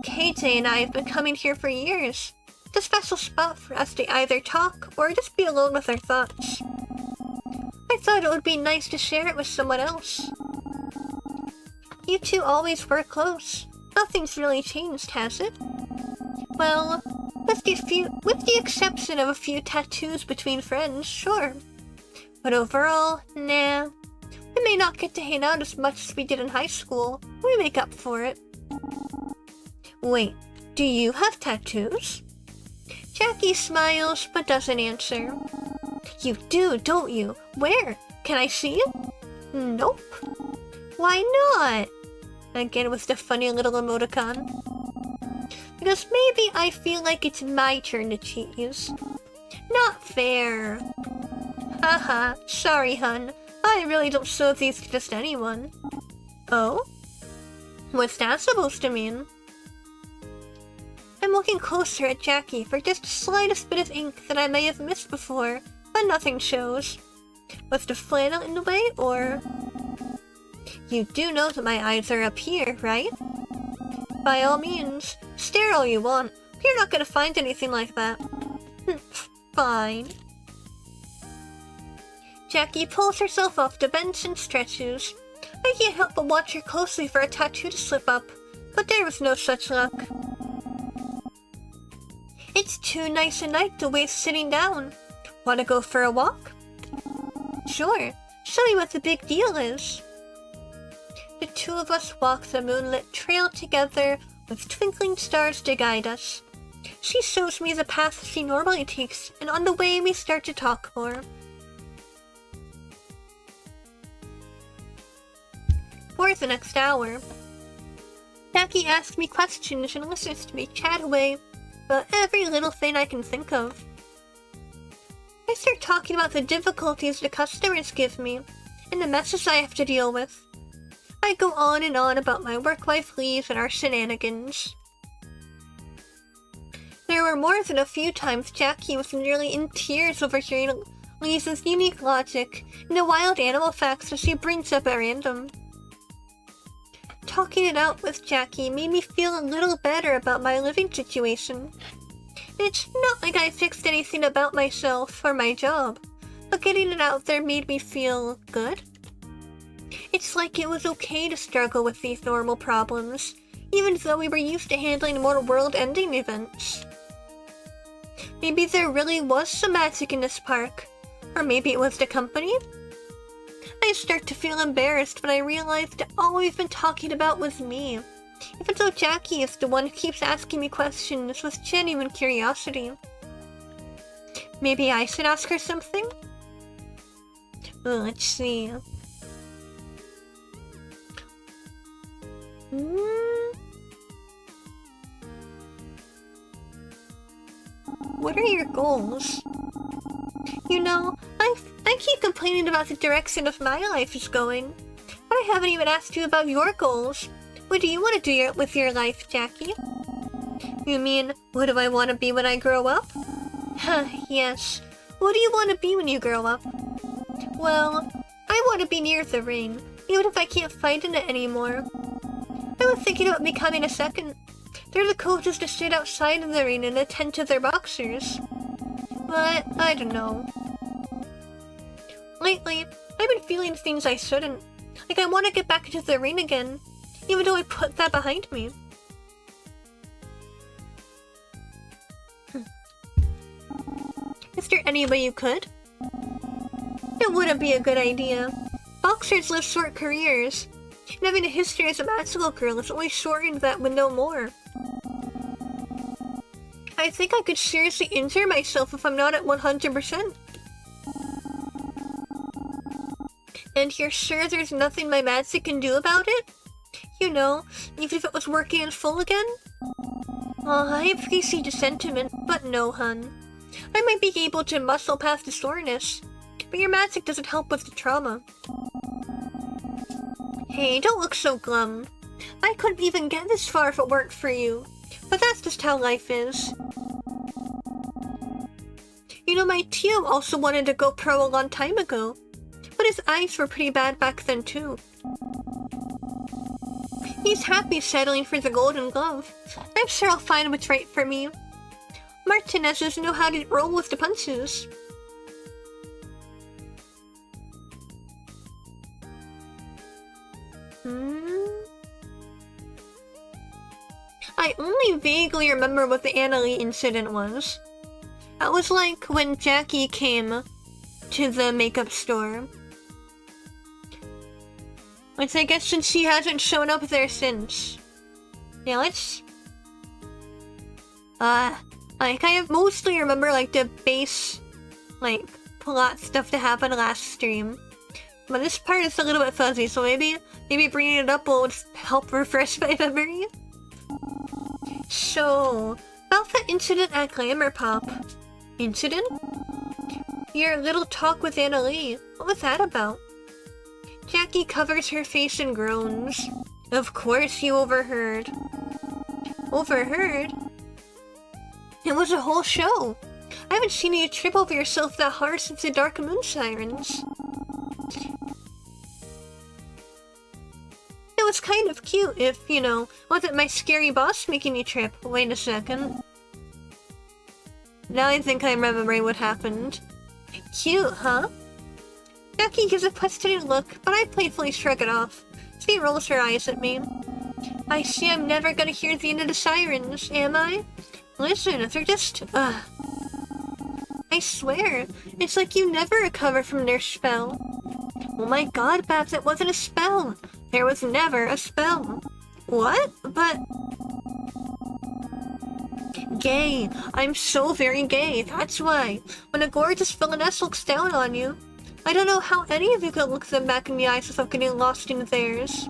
KJ and I have been coming here for years. It's a special spot for us to either talk or just be alone with our thoughts. I thought it would be nice to share it with someone else. You two always were close. Nothing's really changed, has it? Well, with the exception of a few tattoos between friends, sure. But overall, nah. We may not get to hang out as much as we did in high school. We make up for it. Wait, do you have tattoos? Jackie smiles, but doesn't answer. You do, don't you? Where? Can I see it? Nope. Why not? Again with the funny little emoticon. Because maybe I feel like it's my turn to cheese. Not fair. Haha, sorry hun. I really don't show these to just anyone. Oh? What's that supposed to mean? I'm looking closer at Jackie for just the slightest bit of ink that I may have missed before, but nothing shows. Was the flannel in the way, or... You do know that my eyes are up here, right? By all means, stare all you want. You're not gonna find anything like that. Fine. Jackie pulls herself off the bench and stretches. I can't help but watch her closely for a tattoo to slip up, but there was no such luck. It's too nice a night to waste sitting down. Wanna go for a walk? Sure. Show me what the big deal is. The two of us walk the moonlit trail together with twinkling stars to guide us. She shows me the path she normally takes, and on the way we start to talk more. For the next hour, Jackie asks me questions and listens to me chat away about every little thing I can think of. I start talking about the difficulties the customers give me, and the messes I have to deal with. I go on and on about my work-life leave and our shenanigans. There were more than a few times Jackie was nearly in tears overhearing Lisa's unique logic and the wild animal facts that she brings up at random. Talking it out with Jackie made me feel a little better about my living situation. It's not like I fixed anything about myself or my job, but getting it out there made me feel good. It's like it was okay to struggle with these normal problems, even though we were used to handling more world-ending events. Maybe there really was some magic in this park. Or maybe it was the company? I start to feel embarrassed when I realized that all we've been talking about was me. Even though Jackie is the one who keeps asking me questions with genuine curiosity. Maybe I should ask her something? Let's see. What are your goals? You know, I keep complaining about the direction of my life is going. But I haven't even asked you about your goals. What do you want to do with your life, Jackie? You mean, what do I want to be when I grow up? Yes. What do you want to be when you grow up? Well, I want to be near the ring, even if I can't fight in it anymore. I was thinking about becoming a second. They're the coaches to sit outside of the ring and attend to their boxers. But, I don't know. Lately, I've been feeling things I shouldn't. Like I want to get back into the ring again, even though I put that behind me. Is there any way you could? It wouldn't be a good idea. Boxers live short careers, and having a history as a magical girl has only shortened that window more. I think I could seriously injure myself if I'm not at 100%. And you're sure there's nothing my magic can do about it? You know, even if it was working in full again? Oh, I appreciate the sentiment, but no, hun. I might be able to muscle past the soreness, but your magic doesn't help with the trauma. Hey, don't look so glum. I couldn't even get this far if it weren't for you, but that's just how life is. You know, my Tio also wanted to go pro a long time ago, but his eyes were pretty bad back then too. He's happy settling for the golden glove. I'm sure I'll find what's right for me. Martinez's know how to roll with the punches. I only vaguely remember what the Annalie incident was. That was like when Jackie came to the makeup store. Which I guess since she hasn't shown up there since. Yeah, let's... like, I mostly remember, like, the base, like, plot stuff that happened last stream. But this part is a little bit fuzzy, so maybe bringing it up will help refresh my memory. So, about that incident at Glamour Pop. Incident? Your little talk with Annalie. What was that about? Jackie covers her face and groans. Of course you overheard. Overheard? It was a whole show. I haven't seen you trip over yourself that hard since the Dark Moon Sirens. It was kind of cute if, you know, wasn't my scary boss making you trip. Wait a second. Now I think I'm remembering what happened. Cute, huh? Jackie gives a questioning look, but I playfully shrug it off. She rolls her eyes at me. I see I'm never gonna hear the end of the sirens, am I? Listen, they're just, I swear, it's like you never recover from their spell. Oh my god, Babs, it wasn't a spell. There was never a spell. What? But... Gay. I'm so very gay, that's why. When a gorgeous villainess looks down on you, I don't know how any of you could look them back in the eyes without getting lost in theirs.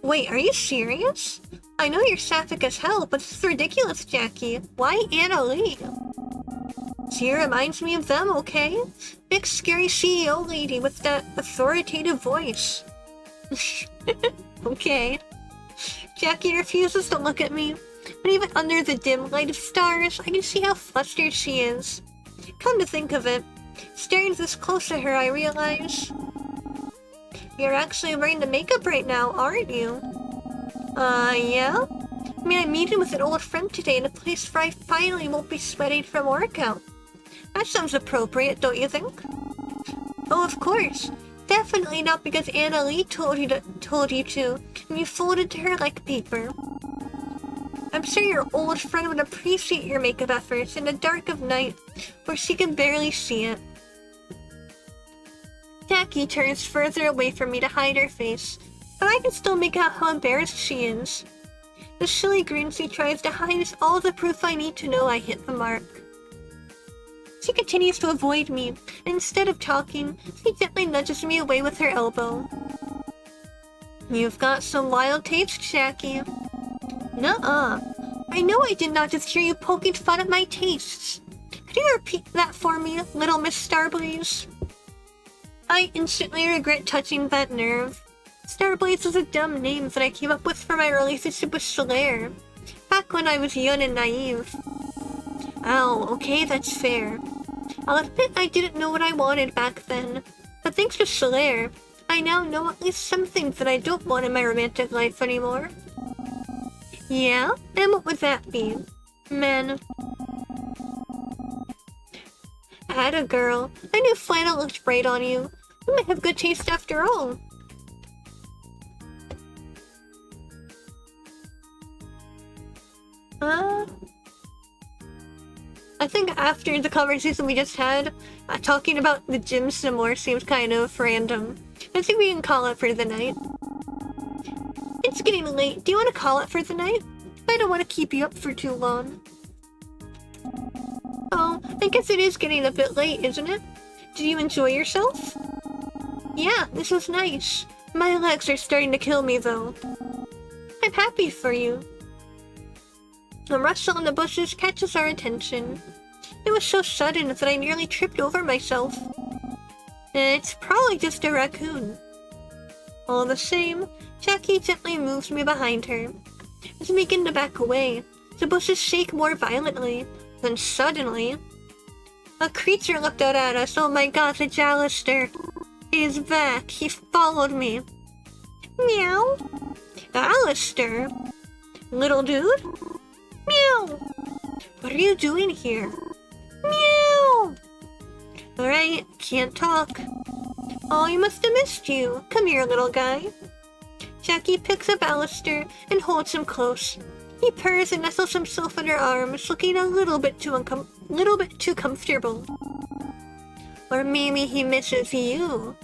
Wait, are you serious? I know you're sapphic as hell, but this is ridiculous, Jackie. Why Annalie? She reminds me of them, okay? Big scary CEO lady with that authoritative voice. Okay. Jackie refuses to look at me, but even under the dim light of stars, I can see how flustered she is. Come to think of it, staring this close at her, I realize... You're actually wearing the makeup right now, aren't you? Yeah? I mean, I'm meeting with an old friend today in a place where I finally won't be sweating from workout. That sounds appropriate, don't you think? Oh, of course. Definitely not because Annalie told you to, and you folded to her like paper. I'm sure your old friend would appreciate your makeup efforts in the dark of night, where she can barely see it. Jackie turns further away from me to hide her face, but I can still make out how embarrassed she is. The silly grin she tries to hide is all the proof I need to know I hit the mark. She continues to avoid me, and instead of talking, she gently nudges me away with her elbow. You've got some wild taste, Jackie. Nuh-uh. I know I did not just hear you poking fun at my tastes. Could you repeat that for me, little Miss Starblaze? I instantly regret touching that nerve. Starblaze is a dumb name that I came up with for my relationship with Solaire, back when I was young and naive. Oh, okay, that's fair. I'll admit I didn't know what I wanted back then, but thanks to Solaire, I now know at least some things that I don't want in my romantic life anymore. Yeah? And what would that be? Men. Atta girl. I knew flannel looked great on you. You might have good taste after all. I think after the conversation we just had, talking about the gym some more seemed kind of random. I think we can call it for the night. It's getting late. Do you want to call it for the night? I don't want to keep you up for too long. Oh, I guess it is getting a bit late, isn't it? Did you enjoy yourself? Yeah, this was nice. My legs are starting to kill me, though. I'm happy for you. A rustle in the bushes catches our attention. It was so sudden that I nearly tripped over myself. It's probably just a raccoon. All the same, Jackie gently moves me behind her. As we begin to back away, the bushes shake more violently. Then suddenly, a creature looked out at us. Oh my god, it's Alistair. He's back. He followed me. Meow. Alistair? Little dude? Meow. What are you doing here? Meow. Alright, can't talk. Oh, he must have missed you. Come here, little guy. Jackie picks up Alistair and holds him close. He purrs and nestles himself in her arms, looking a little bit too comfortable. Or maybe he misses you.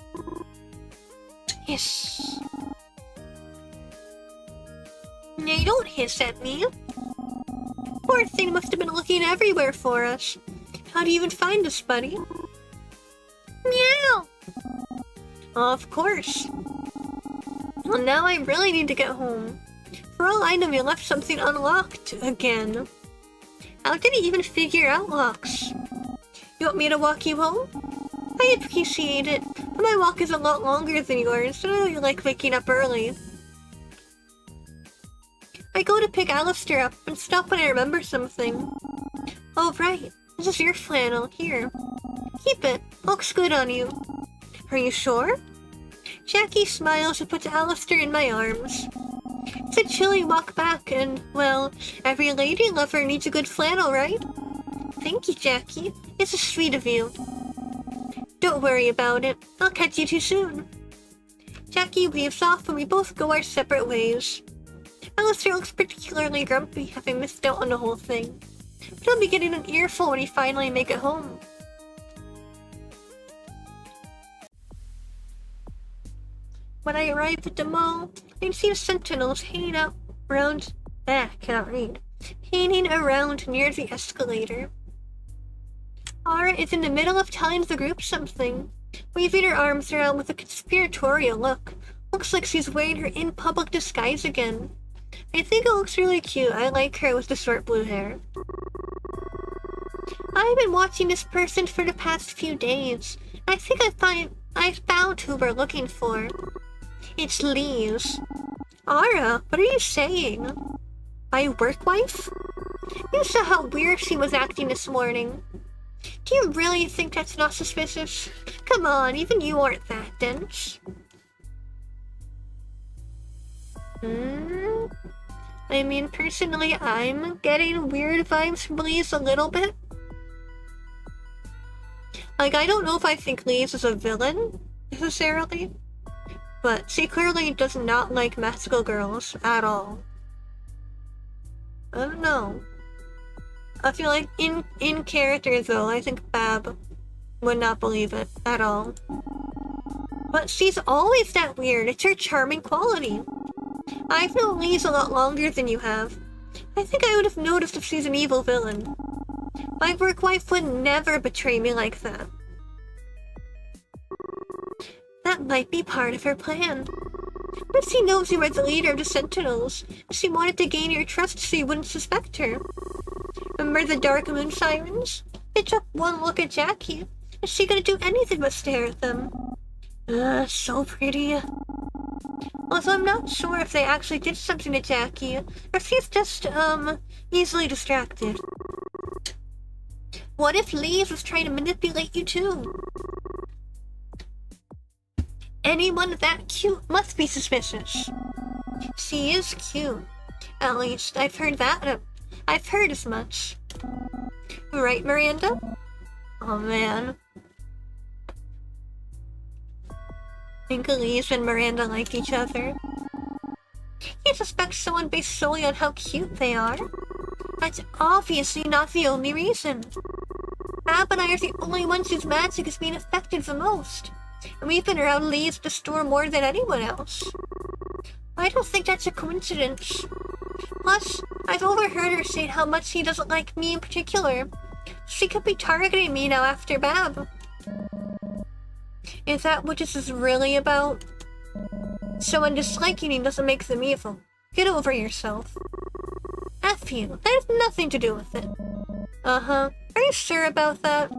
Hiss. Nay, don't hiss at me. Poor thing must have been looking everywhere for us. How do you even find us, buddy? Meow! Of course. Well, now I really need to get home. For all I know, you left something unlocked again. How did he even figure out locks? You want me to walk you home? I appreciate it, but my walk is a lot longer than yours, and I know you like waking up early. I go to pick Alistair up and stop when I remember something. Oh right, this is your flannel. Here. Keep it. Looks good on you. Are you sure? Jackie smiles and puts Alistair in my arms. It's a chilly walk back and, well, every lady lover needs a good flannel, right? Thank you, Jackie. It's so sweet of you. Don't worry about it. I'll catch you too soon. Jackie waves off and we both go our separate ways. Alistair looks particularly grumpy, having missed out on the whole thing. But he'll be getting an earful when we finally make it home. When I arrive at the mall, I see sentinels hanging around near the escalator. Ara is in the middle of telling the group something, waving her arms around with a conspiratorial look. Looks like she's wearing her in-public disguise again. I think it looks really cute. I like her with the short blue hair. I've been watching this person for the past few days. I think I found who we're looking for. It's Liz. Ara, what are you saying? My work wife? You saw how weird she was acting this morning. Do you really think that's not suspicious? Come on, even you aren't that dense. I mean, personally, I'm getting weird vibes from Liz a little bit. Like, I don't know if I think Liz is a villain, necessarily. But she clearly does not like magical girls at all. I don't know. I feel like in character though, I think Bab would not believe it at all. But she's always that weird. It's her charming quality. I've known Lise a lot longer than you have. I think I would have noticed if she's an evil villain. My work wife would never betray me like that. That might be part of her plan. But she knows you were the leader of the Sentinels. She wanted to gain your trust so you wouldn't suspect her. Remember the Dark Moon Sirens? They took one look at Jackie. Is she gonna do anything but stare at them? So pretty. Although I'm not sure if they actually did something to Jackie, or if she's just, easily distracted. What if Lise was trying to manipulate you too? Anyone that cute must be suspicious. She is cute. At least, I've heard that. I've heard as much. Right, Miranda? Oh man. I think Lise and Miranda like each other. You suspect someone based solely on how cute they are? That's obviously not the only reason. Ab and I are the only ones whose magic is being affected the most. And we've been around Lise the store more than anyone else. I don't think that's a coincidence. Plus, I've overheard her say how much she doesn't like me in particular. She could be targeting me now after Bab. Is that what this is really about? Someone disliking you doesn't make them evil. Get over yourself. F you. That has nothing to do with it. Uh-huh. Are you sure about that?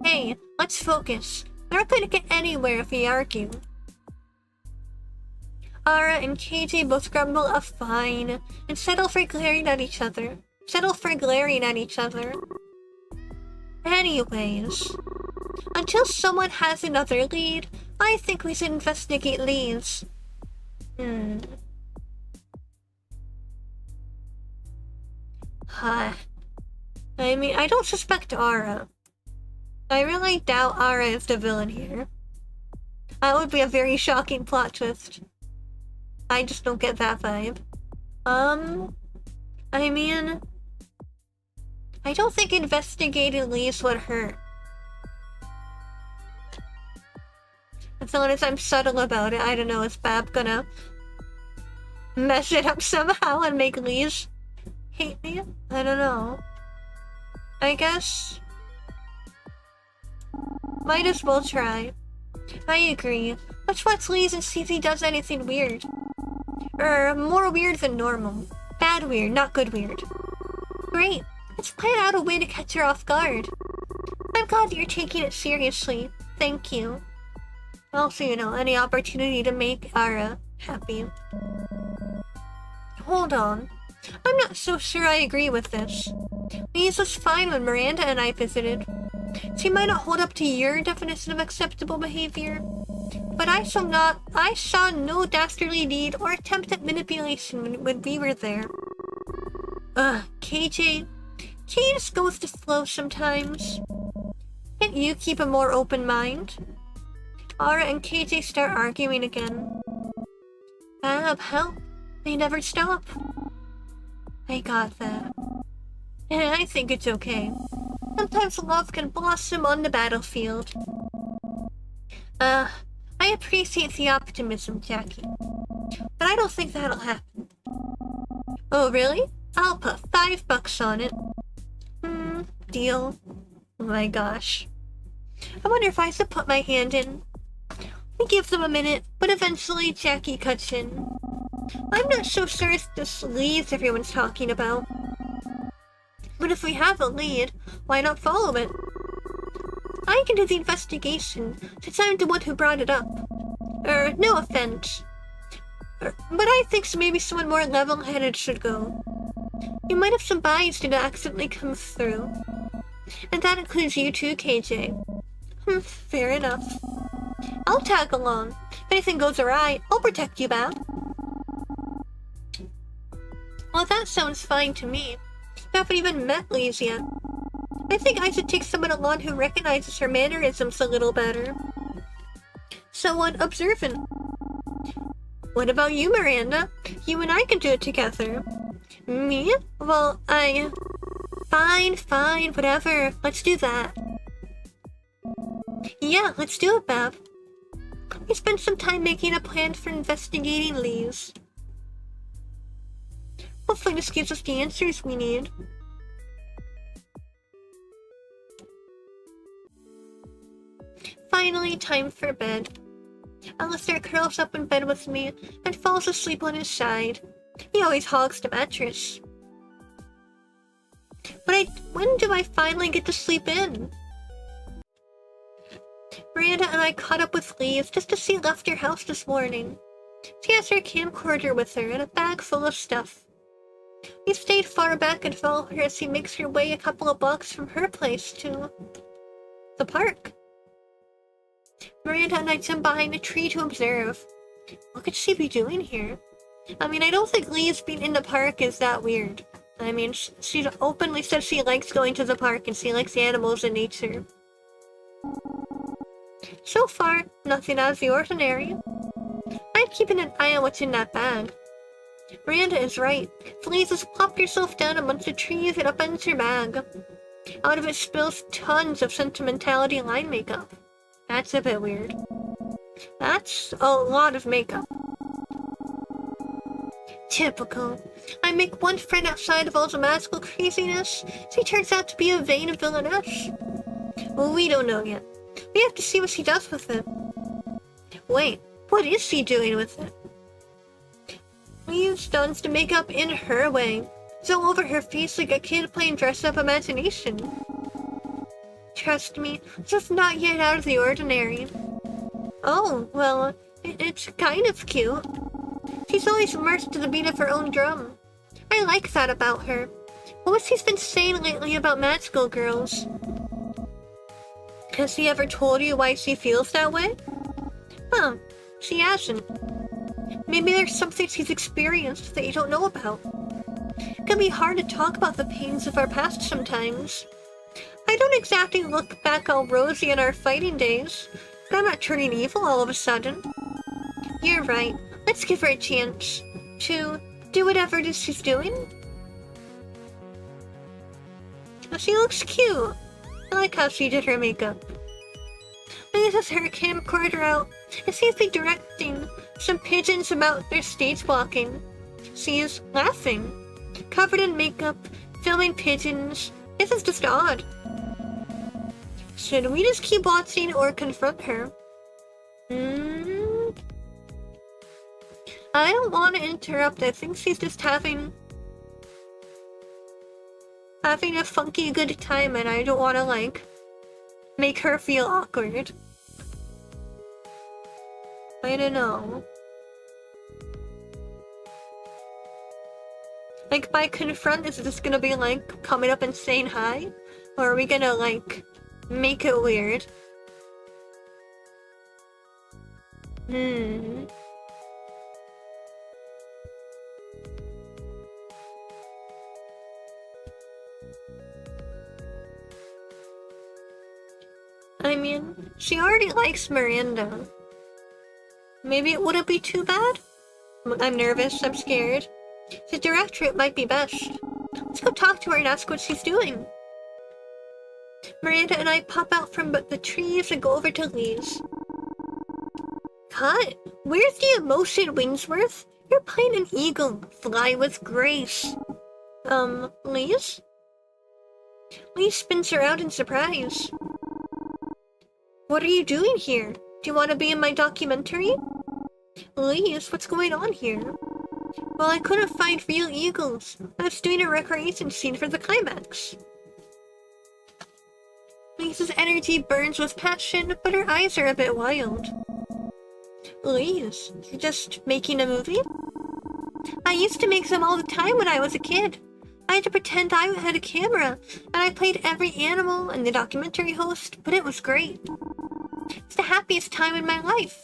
Hey, let's focus. We're not going to get anywhere if we argue. Ara and KJ both grumble a fine and settle for glaring at each other. Anyways, until someone has another lead, I think we should investigate Lise. I mean, I don't suspect Ara. I really doubt Ara is the villain here. That would be a very shocking plot twist. I just don't get that vibe. I mean, I don't think investigating Lise would hurt. As long as I'm subtle about it, I don't know, is Bab gonna mess it up somehow and make Lise hate me? I don't know. I guess might as well try. I agree. Let's watch Lise and see if he does anything weird. More weird than normal. Bad weird, not good weird. Great. Let's plan out a way to catch her off guard. I'm glad you're taking it seriously. Thank you. Also, you know, any opportunity to make Ara happy. Hold on. I'm not so sure I agree with this. Lise was fine when Miranda and I visited. She might not hold up to your definition of acceptable behavior, but I saw no dastardly deed or attempt at manipulation when we were there. KJ just goes to flow sometimes. Can't you keep a more open mind? Ara and KJ start arguing again. Bab, help. They never stop. I got that. And I think it's okay. Sometimes love can blossom on the battlefield. I appreciate the optimism, Jackie. But I don't think that'll happen. Oh, really? I'll put $5 on it. Deal. Oh my gosh. I wonder if I should put my hand in. We give them a minute, but eventually Jackie cuts in. I'm not so sure it's this Lise everyone's talking about. But if we have a lead, why not follow it? I can do the investigation, since I'm the one who brought it up. No offense. But I think maybe someone more level-headed should go. You might have some bias that accidentally comes through. And that includes you too, KJ. Fair enough. I'll tag along. If anything goes awry, I'll protect you, Bab. Well, that sounds fine to me. I haven't even met Lise yet. I think I should take someone along who recognizes her mannerisms a little better. Someone observant. What about you, Miranda? You and I can do it together. Me? Well, Fine, whatever. Let's do that. Yeah, let's do it, Bev. We spent some time making a plan for investigating Lee's. Hopefully this gives us the answers we need. Finally, time for bed. Alistair curls up in bed with me and falls asleep on his side. He always hogs the mattress. But when do I finally get to sleep in? Miranda and I caught up with Lee's just as she left her house this morning. She has her camcorder with her and a bag full of stuff. We stayed far back and follow her as she makes her way a couple of blocks from her place to the park. Miranda and I jump behind a tree to observe. What could she be doing here? I mean, I don't think Lee's being in the park is that weird. I mean, she openly says she likes going to the park and she likes animals and nature. So far, nothing out of the ordinary. I'm keeping an eye on what's in that bag. Miranda is right. Felice has plopped herself down amongst the trees and upends her bag. Out of it spills tons of sentimentality line makeup. That's a bit weird. That's a lot of makeup. Typical. I make one friend outside of all the magical craziness. She turns out to be a vain villainess. Well, we don't know yet. We have to see what she does with it. Wait, what is she doing with it? Leaves dons the makeup in her way. It's all over her face like a kid playing dress-up imagination. Trust me, this is not yet out of the ordinary. Oh, well, it's kind of cute. She's always immersed to the beat of her own drum. I like that about her. What has she been saying lately about magical girls? Has she ever told you why she feels that way? Huh, she hasn't. Maybe there's something she's experienced that you don't know about. It can be hard to talk about the pains of our past sometimes. I don't exactly look back all rosy in our fighting days, but I'm not turning evil all of a sudden. You're right. Let's give her a chance to do whatever it is she's doing. Oh, she looks cute. I like how she did her makeup. Liz has her camcorder out and seems to be directing some pigeons about their stage walking. She is laughing, covered in makeup, filming pigeons. This is just odd. Should we just keep watching or confront her? I don't want to interrupt. I think she's just having a funky good time and I don't want to, like, make her feel awkward. I don't know. Like, by confront, is this gonna be, like, coming up and saying hi? Or are we gonna, like, make it weird? I mean, she already likes Miranda. Maybe it wouldn't be too bad? I'm nervous, I'm scared. The directorate might be best. Let's go talk to her and ask what she's doing. Miranda and I pop out from the trees and go over to Lee's. Cut! Where's the emotion, Wingsworth? You're playing an eagle. Fly with grace. Lee's? Lee spins her out in surprise. What are you doing here? Do you want to be in my documentary? Lee's, what's going on here? Well, I couldn't find real eagles. I was doing a recreation scene for the climax. Lisa's energy burns with passion, but her eyes are a bit wild. Lise, you're just making a movie? I used to make them all the time when I was a kid. I had to pretend I had a camera, and I played every animal and the documentary host, but it was great. It's the happiest time in my life.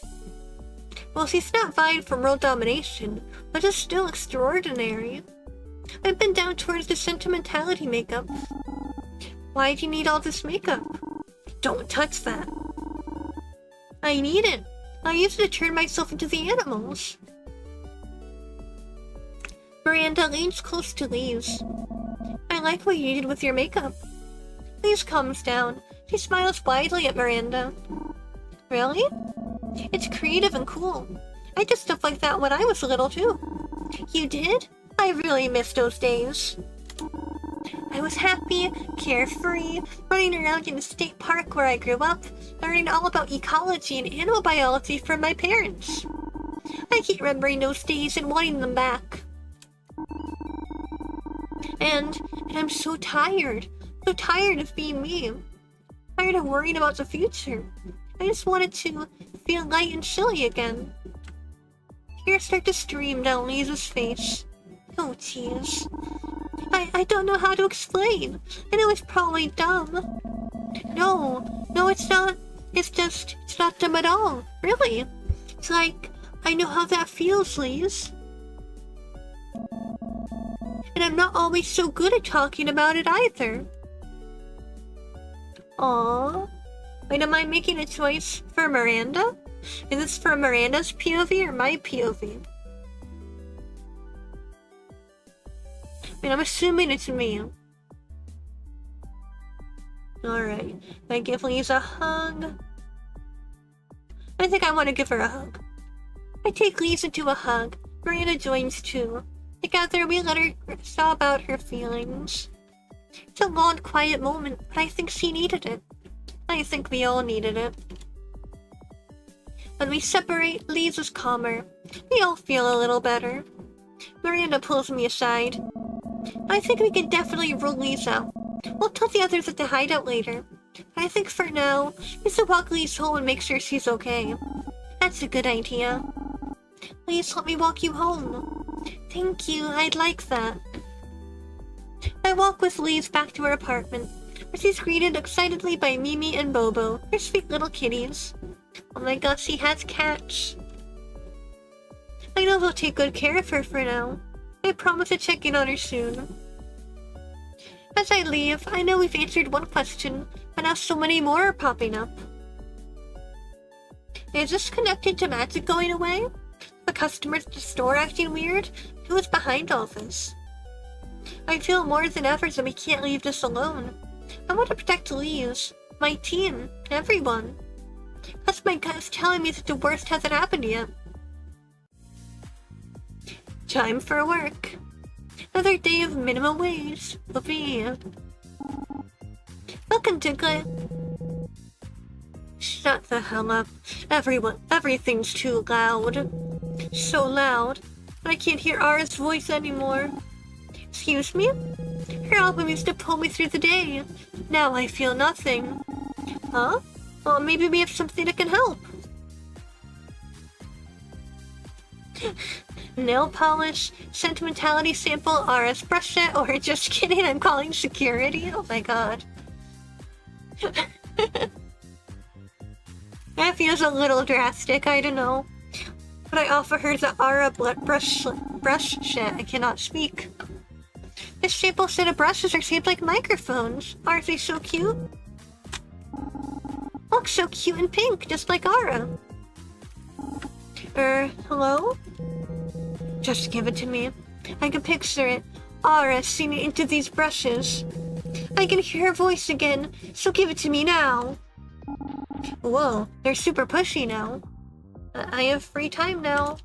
Well, she's not vying for world domination, but is still extraordinary. I've been down towards the sentimentality makeup. Why do you need all this makeup? Don't touch that. I need it. I use it to turn myself into the animals. Miranda leans close to Lise. I like what you did with your makeup. Lise calms down. She smiles widely at Miranda. Really? It's creative and cool. I did stuff like that when I was little too. You did? I really miss those days. I was happy, carefree, running around in the state park where I grew up, learning all about ecology and animal biology from my parents. I keep remembering those days and wanting them back. And I'm so tired of being me. Tired of worrying about the future. I just wanted to feel light and chilly again. Tears start to stream down Lisa's face. Oh, jeez. I don't know how to explain. I know it's probably dumb. No, it's not. It's not dumb at all. Really. It's like, I know how that feels, Lise. And I'm not always so good at talking about it either. Aww. Wait, am I making a choice for Miranda? Is this for Miranda's POV or my POV? I mean, I'm assuming it's me. Alright. I give Lisa a hug. I think I want to give her a hug. I take Lisa to a hug. Miranda joins too. Together we let her sob out her feelings. It's a long, quiet moment, but I think she needed it. I think we all needed it. When we separate, Lisa's calmer. We all feel a little better. Miranda pulls me aside. I think we can definitely rule Lise out. We'll tell the others at the hideout later. But I think for now, we should walk Lise home and make sure she's okay. That's a good idea. Please let me walk you home. Thank you, I'd like that. I walk with Lise back to her apartment, where she's greeted excitedly by Mimi and Bobo, her sweet little kitties. Oh my god, she has cats. I know they'll take good care of her for now. I promise to check in on her soon. As I leave, I know we've answered one question, but now so many more are popping up. Is this connected to magic going away? The customers at the store acting weird? Who is behind all this? I feel more than ever that we can't leave this alone. I want to protect Lise, my team, everyone. Plus my gut is telling me that the worst hasn't happened yet. Time for work. Another day of minimum wage will be. Welcome, Diglett. Shut the hell up. Everything's too loud. So loud. I can't hear Ara's voice anymore. Excuse me? Her album used to pull me through the day. Now I feel nothing. Huh? Well, maybe we have something that can help. Nail polish, sentimentality sample, Ara's brush set, or just kidding, I'm calling security? Oh my god. That feels a little drastic, I don't know. But I offer her the Ara brush set. I cannot speak. This sample set of brushes are shaped like microphones. Aren't they so cute? Look, so cute and pink, just like Ara. Hello? Just give it to me. I can picture it. Ara singing into these brushes. I can hear her voice again, so give it to me now. Whoa, they're super pushy now. I have free time now.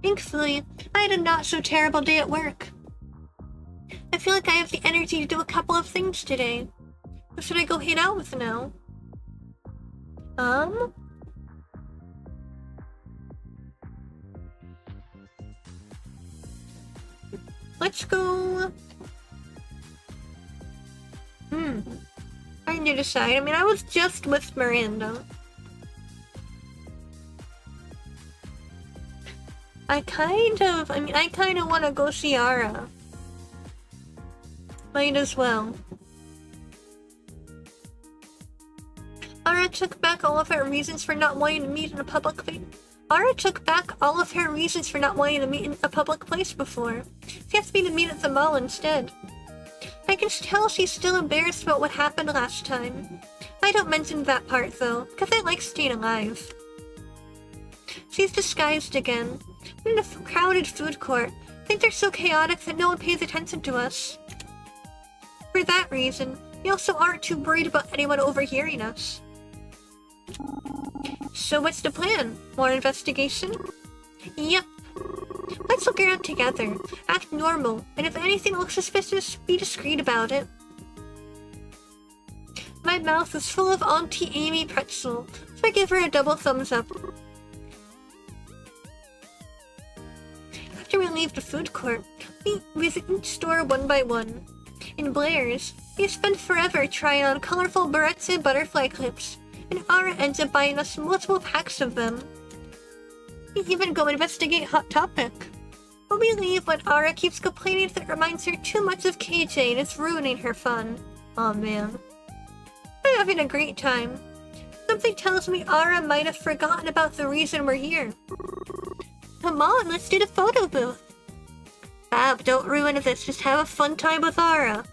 Thankfully, I had a not-so-terrible day at work. I feel like I have the energy to do a couple of things today. Who should I go hang out with now? Let's go. I need to decide. I mean, I was just with Miranda. I kind of want to go see Ara. Might as well. Ara took back all of her reasons for not wanting to meet in a public place. Ara took back all of her reasons for not wanting to meet in a public place before. She asked me to meet at the mall instead. I can tell she's still embarrassed about what happened last time. I don't mention that part though, because I like staying alive. She's disguised again. I'm in a crowded food court. think they're so chaotic that no one pays attention to us. For that reason, we also aren't too worried about anyone overhearing us. So what's the plan? More investigation? Yep. Let's look around together, act normal, and if anything looks suspicious, be discreet about it. My mouth is full of Auntie Amy pretzel, so I give her a double thumbs up. After we leave the food court, we visit each store one by one. In Blair's, we spend forever trying on colorful barrettes and butterfly clips, and Ara ends up buying us multiple packs of them. We even go investigate Hot Topic. But we leave when Ara keeps complaining that it reminds her too much of KJ and it's ruining her fun. Aw man. I'm having a great time. Something tells me Ara might have forgotten about the reason we're here. Come on, let's do the photo booth. Fab, don't ruin this, just have a fun time with Ara.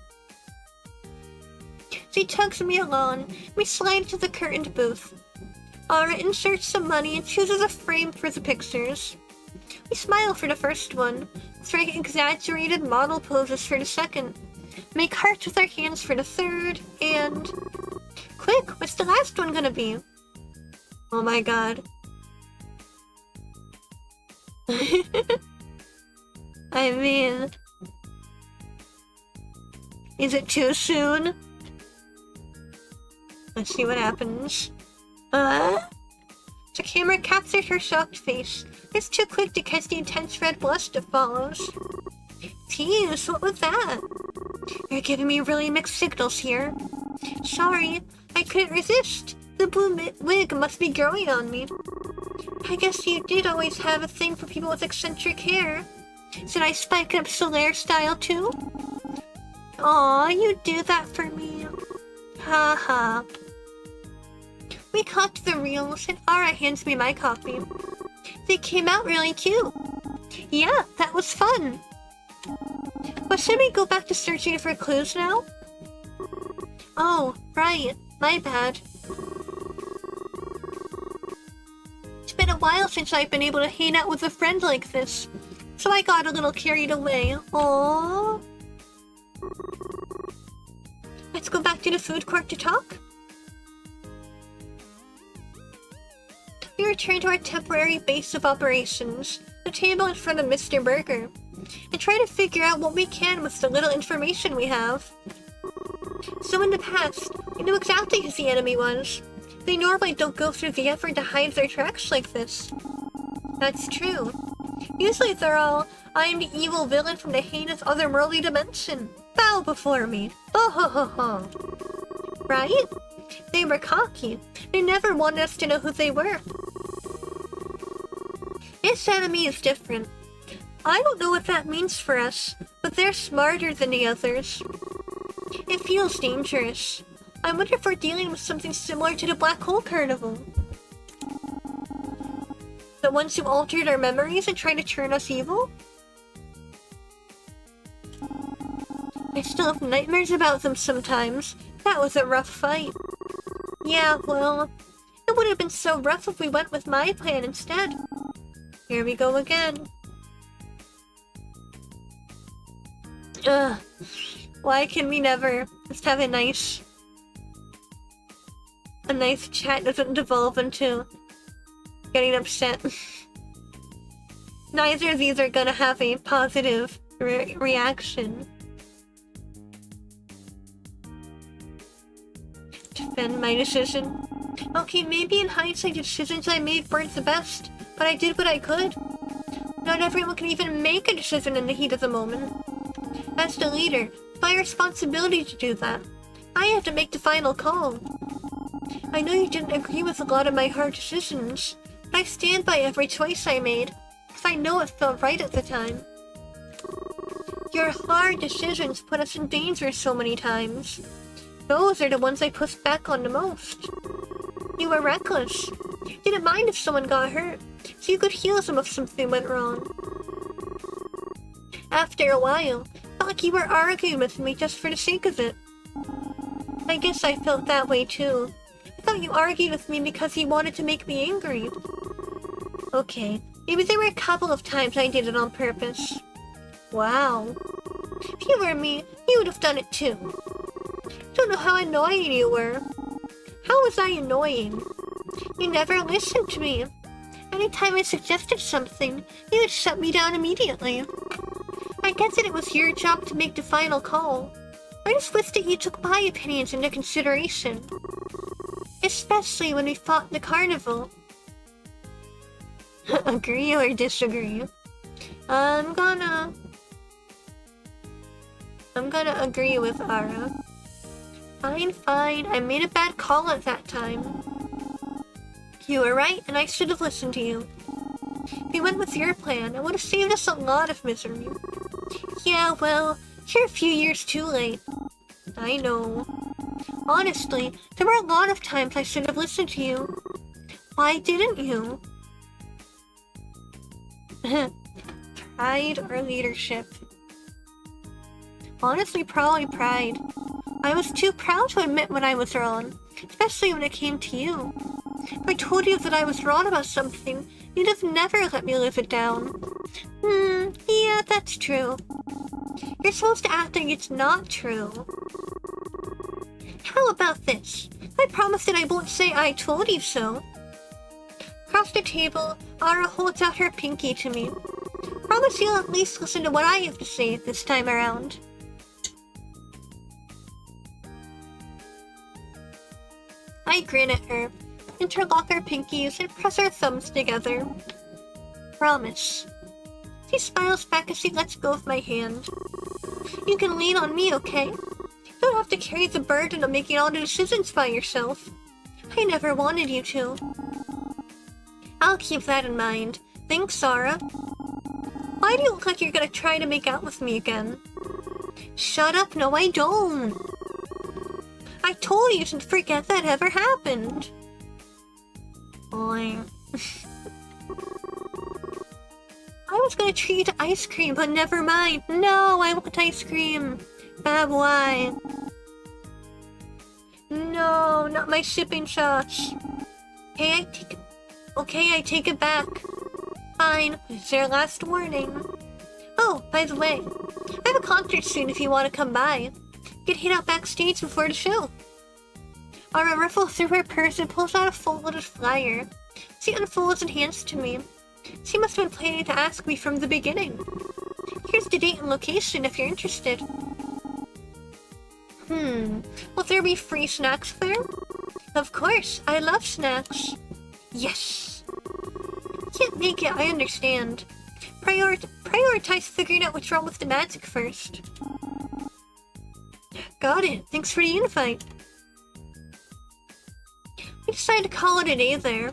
She tugs me along, we slide into the curtained booth. Ara inserts some money and chooses a frame for the pictures. We smile for the first one, strike exaggerated model poses for the second, make hearts with our hands for the third, and... Quick, what's the last one gonna be? Oh my god. I mean... Is it too soon? Let's see what happens. The camera captured her shocked face. It's too quick to catch the intense red blush that follows. Tease, what was that? You're giving me really mixed signals here. Sorry, I couldn't resist. The blue wig must be growing on me. I guess you did always have a thing for people with eccentric hair. Should I spike up Solaire style too? Aw, you do that for me. Haha. We cut the reels and Ara hands me my copy. They came out really cute. Yeah, that was fun. But should we go back to searching for clues now? Oh, right. My bad. It's been a while since I've been able to hang out with a friend like this, so I got a little carried away. Aww. Let's go back to the food court to talk. We return to our temporary base of operations, the table in front of Mr. Burger, and try to figure out what we can with the little information we have. So in the past, we knew exactly who the enemy was. They normally don't go through the effort to hide their tracks like this. That's true. Usually they're all, I am the evil villain from the heinous otherworldly dimension. Bow before me. Oh ho ho ho. Right? They were cocky. They never wanted us to know who they were. This enemy is different. I don't know what that means for us, but they're smarter than the others. It feels dangerous. I wonder if we're dealing with something similar to the Black Hole Carnival. The ones who altered our memories and tried to turn us evil? I still have nightmares about them sometimes. That was a rough fight. Yeah, well, it would have been so rough if we went with my plan instead. Here we go again. Ugh. Why can we never just have a nice chat doesn't devolve into getting upset? Neither of these are gonna have a positive reaction. Defend my decision. Okay, maybe in hindsight the decisions I made weren't the best, but I did what I could. Not everyone can even make a decision in the heat of the moment. As the leader, it's my responsibility to do that. I have to make the final call. I know you didn't agree with a lot of my hard decisions, but I stand by every choice I made, because I know it felt right at the time. Your hard decisions put us in danger so many times. Those are the ones I pushed back on the most. You were reckless. You didn't mind if someone got hurt, so you could heal them if something went wrong. After a while, it felt like you were arguing with me just for the sake of it. I guess I felt that way too. I thought you argued with me because you wanted to make me angry. Okay, maybe there were a couple of times I did it on purpose. Wow. If you were me, you would have done it too. Don't know how annoying you were. How was I annoying? You never listened to me. Anytime I suggested something, you would shut me down immediately. I get that it was your job to make the final call. I just wish that you took my opinions into consideration. Especially when we fought in the carnival. Agree or disagree? I'm gonna agree with Ara. Fine. I made a bad call at that time. You were right, and I should have listened to you. If we went with your plan, it would have saved us a lot of misery. Yeah, well, you're a few years too late. I know. Honestly, there were a lot of times I should have listened to you. Why didn't you? Pride or leadership? Honestly, probably pride. I was too proud to admit when I was wrong, especially when it came to you. If I told you that I was wrong about something, you'd have never let me live it down. Yeah, that's true. You're supposed to act like it's not true. How about this? I promise that I won't say I told you so. Across the table, Ara holds out her pinky to me. Promise you'll at least listen to what I have to say this time around. I grin at her, interlock our pinkies, and press our thumbs together. Promise. She smiles back as she lets go of my hand. You can lean on me, okay? You don't have to carry the burden of making all the decisions by yourself. I never wanted you to. I'll keep that in mind. Thanks, Sarah. Why do you look like you're gonna try to make out with me again? Shut up, no I don't. I told you to forget that ever happened. Boing. I was gonna treat you to ice cream, but never mind. No, I want ice cream. Bad boy. No, not my shipping shots. Okay, I take it back. Fine, it's your last warning. Oh, by the way, I have a concert soon if you want to come by. You can hang out backstage before the show. Ara riffles through her purse and pulls out a folded flyer. She unfolds and hands it to me. She must have been planning to ask me from the beginning. Here's the date and location if you're interested. Will there be free snacks there? Of course, I love snacks. Yes. Can't make it, I understand. Prioritize figuring out what's wrong with the magic first. Got it, thanks for the invite. We decided to call it a day there.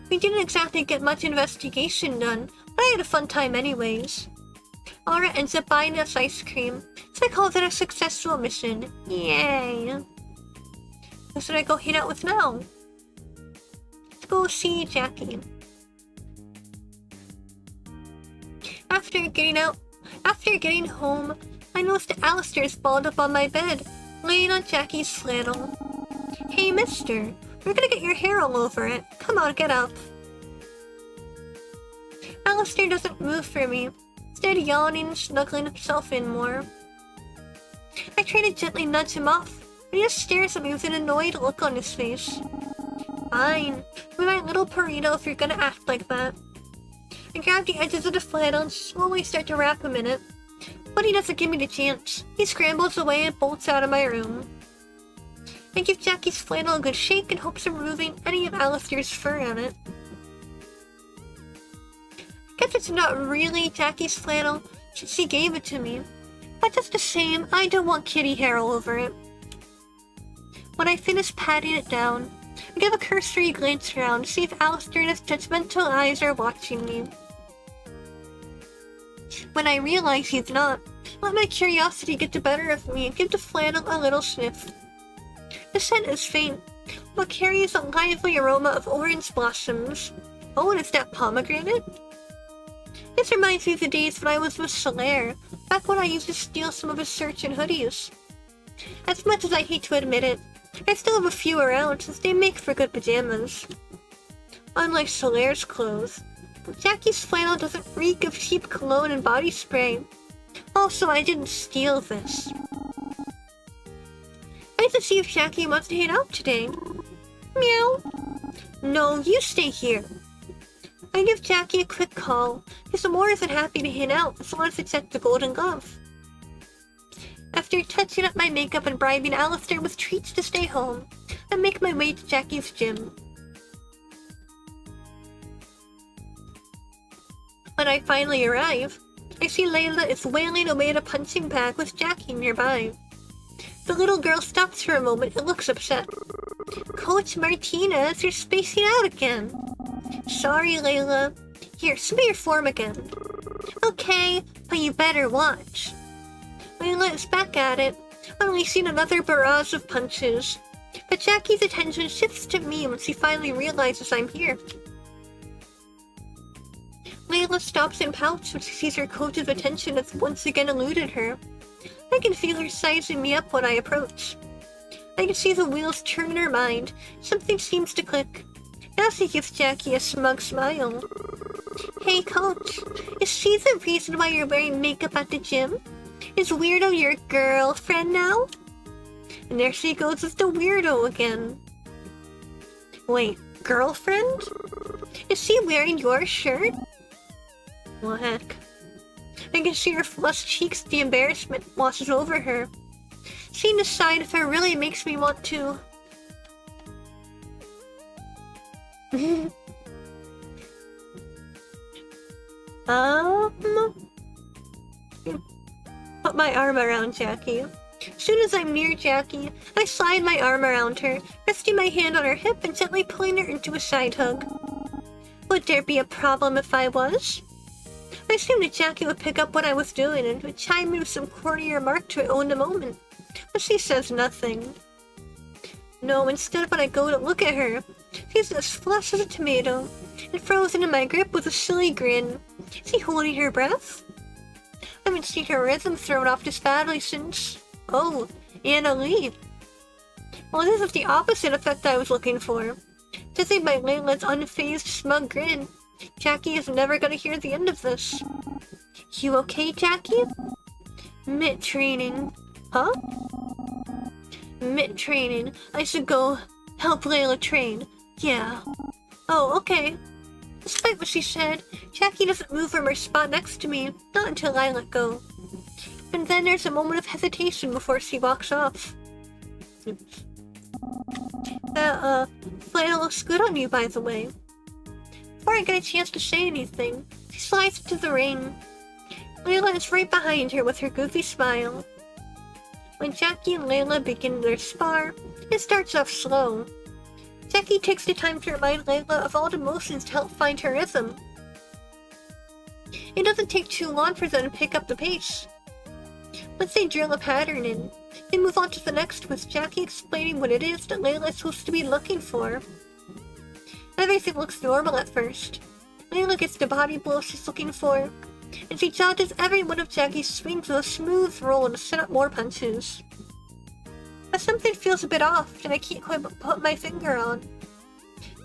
We didn't exactly get much investigation done, but I had a fun time anyways. Ara ends up buying us ice cream, so I call that a successful mission. Yay! Who should I go hang out with now? Let's go see Jackie. After getting home, I noticed that Alistair is balled up on my bed, laying on Jackie's flannel. Hey mister, you're gonna get your hair all over it. Come on, get up. Alistair doesn't move for me, instead yawning and snuggling himself in more. I try to gently nudge him off, but he just stares at me with an annoyed look on his face. Fine, be my little burrito if you're gonna act like that. I grab the edges of the flannel and slowly start to wrap him in it, but he doesn't give me the chance. He scrambles away and bolts out of my room. I give Jackie's flannel a good shake in hopes of removing any of Alistair's fur on it. I guess it's not really Jackie's flannel since she gave it to me, but just the same, I don't want kitty hair all over it. When I finish patting it down, I give a cursory glance around to see if Alistair and his judgmental eyes are watching me. When I realize he's not, I let my curiosity get the better of me and give the flannel a little sniff. The scent is faint, but carries a lively aroma of orange blossoms. Oh, and is that pomegranate? This reminds me of the days when I was with Solaire, back when I used to steal some of his shirts and hoodies. As much as I hate to admit it, I still have a few around since they make for good pajamas. Unlike Solaire's clothes, Jackie's flannel doesn't reek of cheap cologne and body spray. Also, I didn't steal this. I have to see if Jackie wants to hang out today. Meow. No, you stay here. I give Jackie a quick call. He's more than happy to hang out as long as it's at the Golden Glove. After touching up my makeup and bribing Alistair with treats to stay home, I make my way to Jackie's gym. When I finally arrive, I see Layla is wailing away at a punching bag with Jackie nearby. The little girl stops for a moment and looks upset. Coach Martinez, you're spacing out again. Sorry, Layla. Here, submit your form again. Okay, but you better watch. Layla is back at it, unleashing another barrage of punches. But Jackie's attention shifts to me when she finally realizes I'm here. Layla stops and pouts when she sees her coach's attention has once again eluded her. I can feel her sizing me up when I approach. I can see the wheels turn in her mind. Something seems to click. Now she gives Jackie a smug smile. Hey coach, is she the reason why you're wearing makeup at the gym? Is Weirdo your girlfriend now? And there she goes with the weirdo again. Wait, girlfriend? Is she wearing your shirt? Well, heck. I can see her flushed cheeks as the embarrassment washes over her. She decide if it really makes me want to. Put my arm around Jackie. As soon as I'm near Jackie, I slide my arm around her, resting my hand on her hip and gently pulling her into a side hug. Would there be a problem if I was? I assumed that Jackie would pick up what I was doing and would chime in with some corny remark to own the moment, but she says nothing. No, instead when I go to look at her, she's as flush as a tomato, and frozen in my grip with a silly grin. Is she holding her breath? I haven't seen her rhythm thrown off this badly since... Oh, Anna Lee. Well, this is the opposite effect I was looking for. Judging by Layla's unfazed, smug grin, Jackie is never gonna hear the end of this. You okay, Jackie? Mitt training. Huh? Mitt training. I should go help Layla train. Yeah. Oh, okay. Despite what she said, Jackie doesn't move from her spot next to me, not until I let go. And then there's a moment of hesitation before she walks off. Oops. That, flannel looks good on you, by the way. Before I get a chance to say anything, she slides into the ring. Layla is right behind her with her goofy smile. When Jackie and Layla begin their spar, it starts off slow. Jackie takes the time to remind Layla of all the motions to help find her rhythm. It doesn't take too long for them to pick up the pace. Once they drill a pattern in, they move on to the next with Jackie explaining what it is that Layla is supposed to be looking for. Everything looks normal at first. Layla gets the body blow she's looking for, and she dodges every one of Jackie's swings with a smooth roll to set up more punches. But something feels a bit off that I can't quite put my finger on.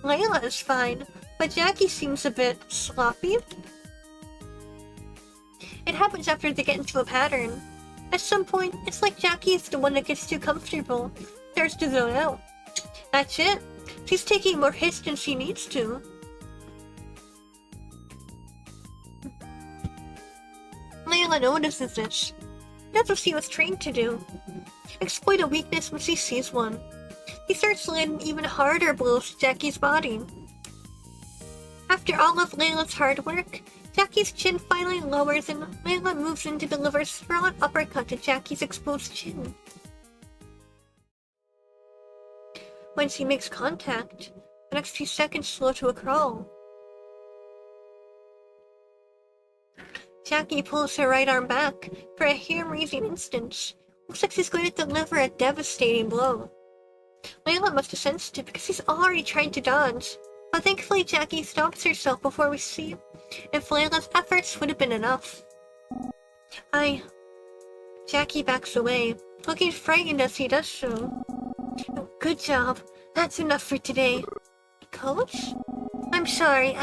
Layla is fine, but Jackie seems a bit sloppy. It happens after they get into a pattern. At some point, it's like Jackie is the one that gets too comfortable, starts to zone out. That's it. She's taking more hits than she needs to. Layla notices this. That's what she was trained to do. Exploit a weakness when she sees one. He starts landing even harder blows to Jackie's body. After all of Layla's hard work, Jackie's chin finally lowers and Layla moves in to deliver a strong uppercut to Jackie's exposed chin. When she makes contact, the next few seconds slow to a crawl. Jackie pulls her right arm back for a hair-raising instant. Looks like she's going to deliver a devastating blow. Layla must have sensed it because she's already tried to dodge, but thankfully Jackie stops herself before we see if Layla's efforts would have been enough. Jackie backs away, looking frightened as he does so. Good job. That's enough for today. Coach? I'm sorry,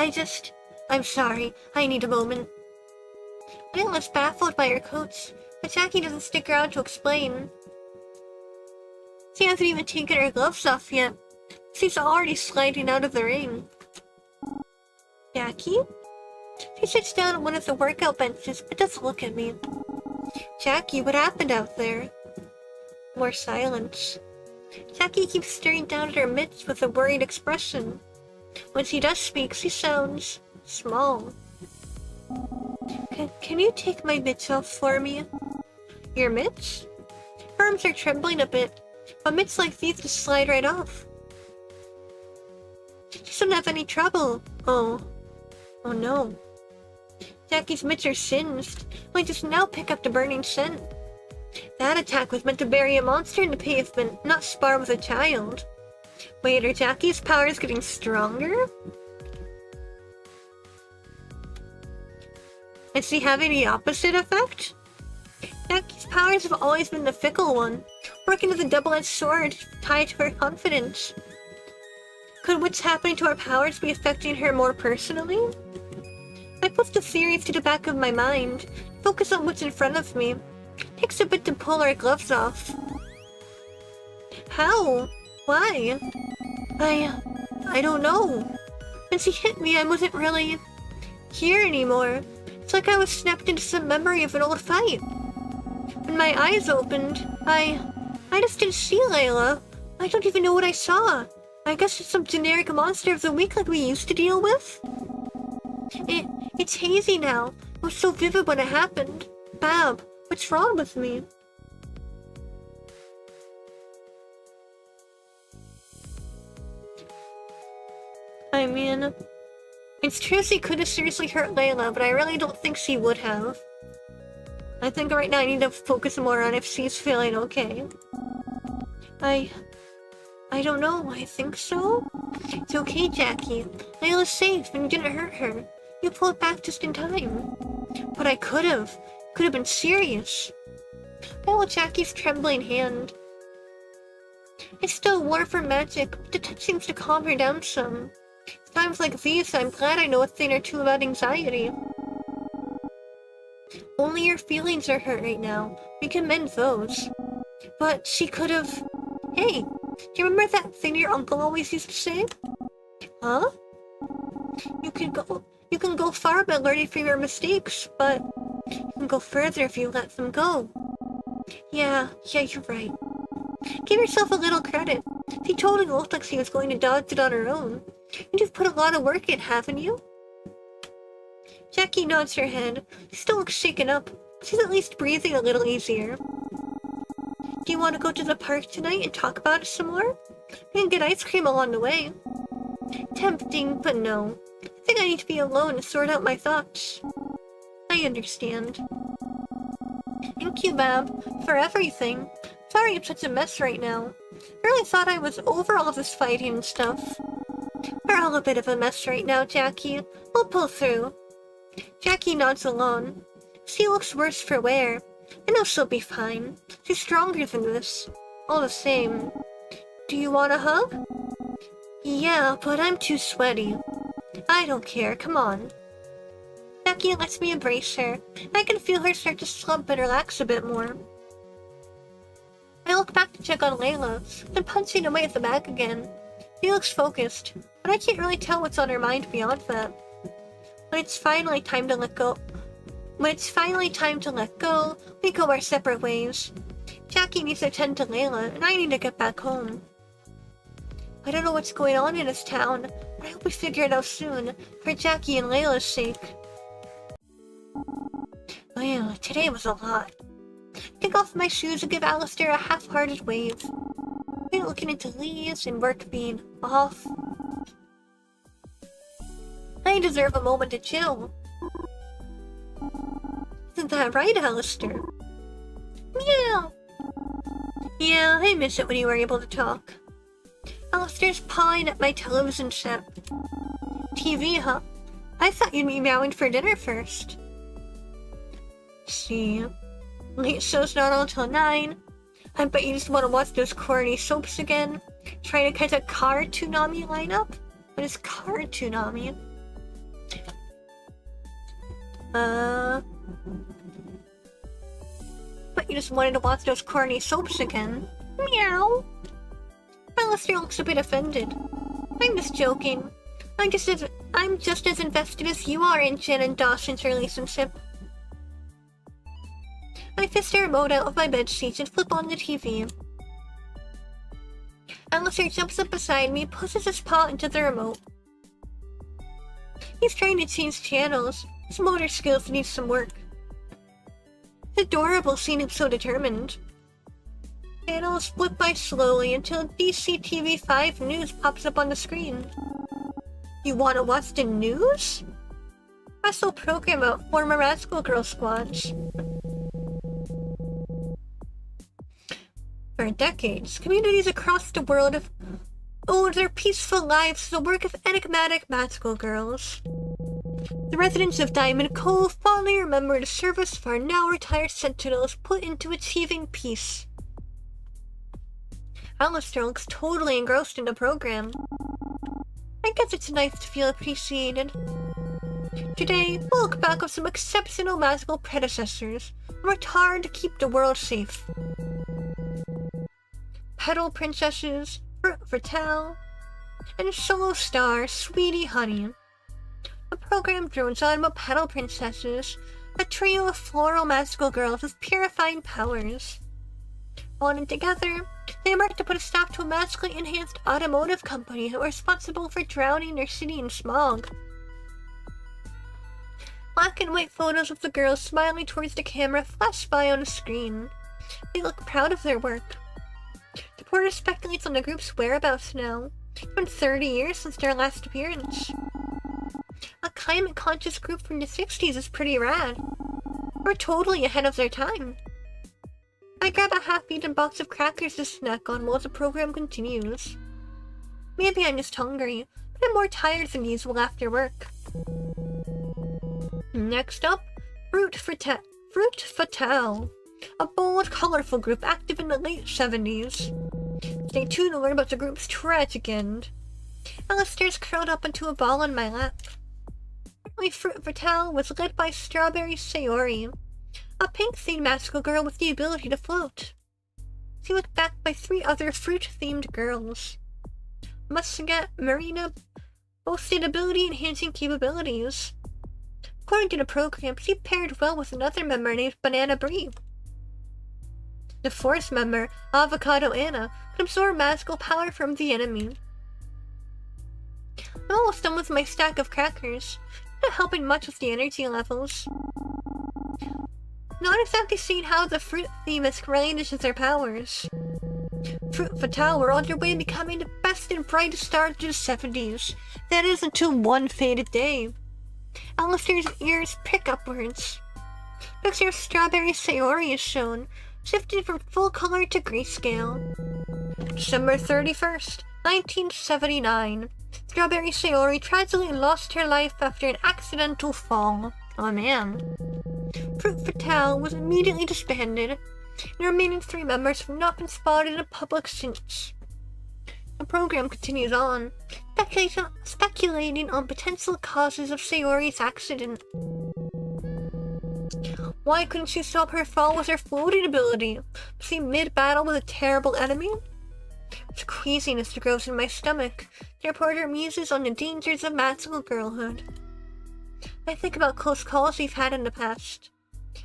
I'm sorry. I need a moment. Layla's baffled by her coach, but Jackie doesn't stick around to explain. She hasn't even taken her gloves off yet. She's already sliding out of the ring. Jackie? She sits down on one of the workout benches, but doesn't look at me. Jackie, what happened out there? More silence. Jackie keeps staring down at her mitts with a worried expression. When she does speak, she sounds small. Can you take my mitts off for me? Your mitts? Her arms are trembling a bit, but mitts like these just slide right off. She doesn't have any trouble. Oh no. Jackie's mitts are singed. I just now pick up the burning scent. That attack was meant to bury a monster in the pavement, not spar with a child. Wait, are Jackie's powers getting stronger? Is she having the opposite effect? Jackie's powers have always been the fickle one, working as a double-edged sword tied to her confidence. Could what's happening to her powers be affecting her more personally? I put the theories to the back of my mind, focus on what's in front of me. Takes a bit to pull our gloves off. How? Why? I don't know. When she hit me, I wasn't really here anymore. It's like I was snapped into some memory of an old fight. When my eyes opened, I just didn't see Layla. I don't even know what I saw. I guess it's some generic monster of the week like we used to deal with. It's hazy now. It was so vivid when it happened. Bab, what's wrong with me? I mean, it's true she could have seriously hurt Layla, but I really don't think she would have. I think right now I need to focus more on if she's feeling okay. I don't know, I think so? It's okay, Jackie. Layla's safe and you didn't hurt her. You pulled back just in time. But I could have been serious. I hold Jackie's trembling hand. It's still warm for magic, but the touch seems to calm her down some. Times like these, I'm glad I know a thing or two about anxiety. Only your feelings are hurt right now. We can mend those. But she could have... Hey, do you remember that thing your uncle always used to say? Huh? You can go far by learning from your mistakes, but you can go further if you let them go. Yeah, you're right. Give yourself a little credit. She totally looked like she was going to dodge it on her own. You've put a lot of work in, haven't you? Jackie nods her head. She still looks shaken up. She's at least breathing a little easier. Do you want to go to the park tonight and talk about it some more? We can get ice cream along the way. Tempting, but no. I think I need to be alone to sort out my thoughts. I understand. Thank you, Bab, for everything. Sorry I'm such a mess right now. I really thought I was over all this fighting and stuff. We're all a bit of a mess right now, Jackie. We'll pull through. Jackie nods alone. She looks worse for wear. I know she'll be fine. She's stronger than this. All the same. Do you want a hug? Yeah, but I'm too sweaty. I don't care, come on. Jackie lets me embrace her. I can feel her start to slump and relax a bit more. I look back to check on Layla, then punching away at the bag again. She looks focused, but I can't really tell what's on her mind beyond that. When it's finally time to let go, we go our separate ways. Jackie needs to attend to Layla, and I need to get back home. I don't know what's going on in this town, but I hope we figure it out soon, for Jackie and Layla's sake. Well, today was a lot. Take off my shoes and give Alistair a half-hearted wave. Been looking into leaves and work being off. I deserve a moment to chill. Isn't that right, Alistair? Meow! Yeah, I miss it when you were able to talk. Alistair's pawing at my television set. TV, huh? I thought you'd be meowing for dinner first. See, late show's not until 9. I bet you just want to watch those corny soaps again. Trying to catch a car Toonami lineup? What is car Toonami? But you just wanted to watch those corny soaps again. Meow. Alistair looks a bit offended. I'm just joking. I'm just as invested as you are in Jen and Dawson's relationship. I fist the remote out of my bedsheets and flip on the TV. Alistair jumps up beside me, pushes his paw into the remote. He's trying to change channels. His motor skills need some work. It's adorable seeing him so determined. Channels flip by slowly until DCTV 5 News pops up on the screen. You want to watch the news? Wrestle program about former Rascal Girl squads. For decades, communities across the world have owed their peaceful lives to the work of enigmatic magical girls. The residents of Diamond Cove fondly remember the service of our now retired sentinels put into achieving peace. Alistair looks totally engrossed in the program. I guess it's nice to feel appreciated. Today, we'll look back on some exceptional magical predecessors and worked hard to keep the world safe. Petal Princesses, Fruit Fatale, and Solo Star Sweetie Honey. The program drones on about Petal Princesses, a trio of floral magical girls with purifying powers. Bonded together, they worked to put a stop to a magically enhanced automotive company that were responsible for drowning their city in smog. Black and white photos of the girls smiling towards the camera flash by on the screen. They look proud of their work. The reporter speculates on the group's whereabouts now. It's been 30 years since their last appearance. A climate-conscious group from the 60s is pretty rad. We're totally ahead of their time. I grab a half-eaten box of crackers to snack on while the program continues. Maybe I'm just hungry, but I'm more tired than usual after work. Next up, Fruit Fatale. A bold, colorful group active in the late 70s. Stay tuned to learn about the group's tragic end. Alistair's curled up into a ball on my lap. Apparently Fruit Fatale was led by Strawberry Sayori, a pink-themed magical girl with the ability to float. She was backed by 3 other fruit-themed girls. Muscat Marina boasted ability-enhancing capabilities. According to the program, she paired well with another member named Banana Brie. The 4th member, Avocado Anna, could absorb magical power from the enemy. I'm almost done with my stack of crackers, not helping much with the energy levels. Not exactly seeing how the fruit theme is related to their powers. Fruit Fatale were on their way to becoming the best and brightest stars of the 70s. That is until one fated day. Alistair's ears prick upwards. Picture of Strawberry Sayori is shown, shifted from full color to grayscale. December 31st, 1979. Strawberry Sayori tragically lost her life after an accidental fall. Oh man. Fruit Fatale was immediately disbanded, and the remaining 3 members have not been spotted in public since. The program continues on, speculating on potential causes of Sayori's accident. Why couldn't she stop her fall with her floating ability? Was she mid-battle with a terrible enemy? It's queasiness that grows in my stomach. The reporter muses on the dangers of magical girlhood. I think about close calls we've had in the past.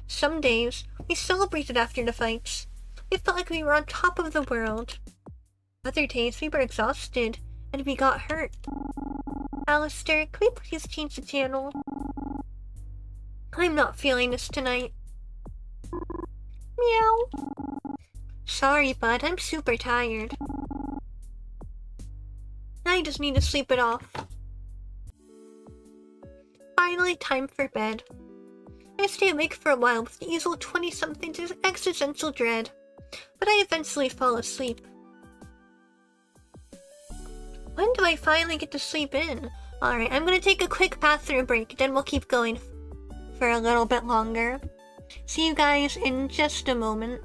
Some days, we celebrated after the fights. We felt like we were on top of the world. Other days, we were exhausted, and we got hurt. Alistair, can we please change the channel? I'm not feeling this tonight. Meow. Sorry, bud, I'm super tired. I just need to sleep it off. Finally, time for bed. I stay awake for a while with the usual 20-something's existential dread, but I eventually fall asleep. When do I finally get to sleep in? Alright, I'm gonna take a quick bathroom break, then we'll keep going for a little bit longer. See you guys in just a moment.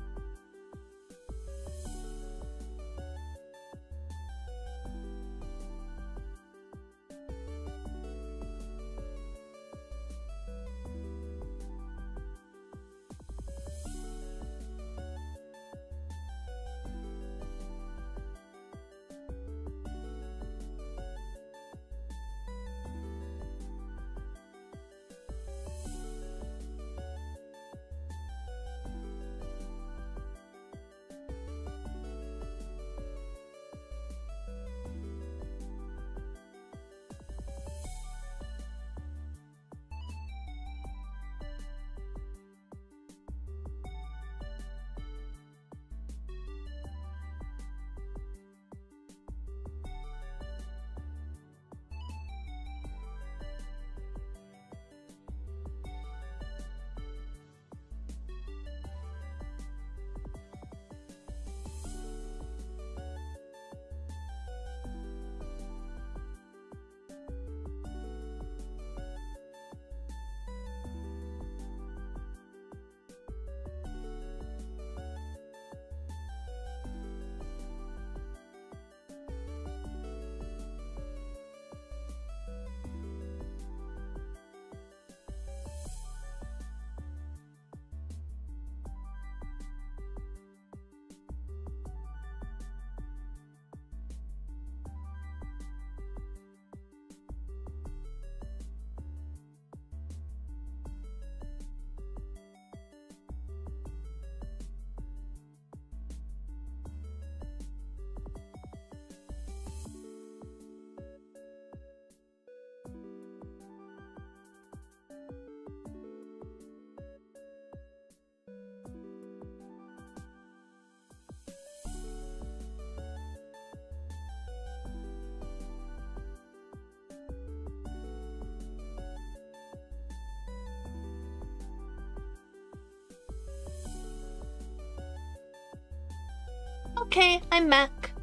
Okay, I'm back.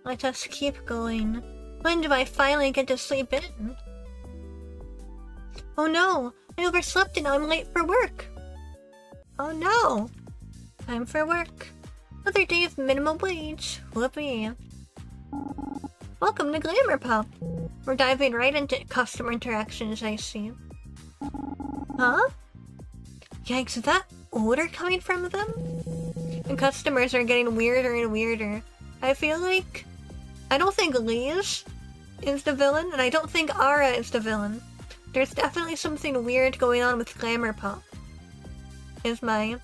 Let us keep going. When do I finally get to sleep in? Oh no, I overslept and now I'm late for work. Oh no. Time for work. Another day of minimum wage. Whoopee. Welcome to Glamour Pop. We're diving right into customer interactions, I see. Huh? Yikes, is that odor coming from them? And customers are getting weirder and weirder. I feel like... I don't think Liz is the villain, and I don't think Ara is the villain. There's definitely something weird going on with Glamour Pop. Is my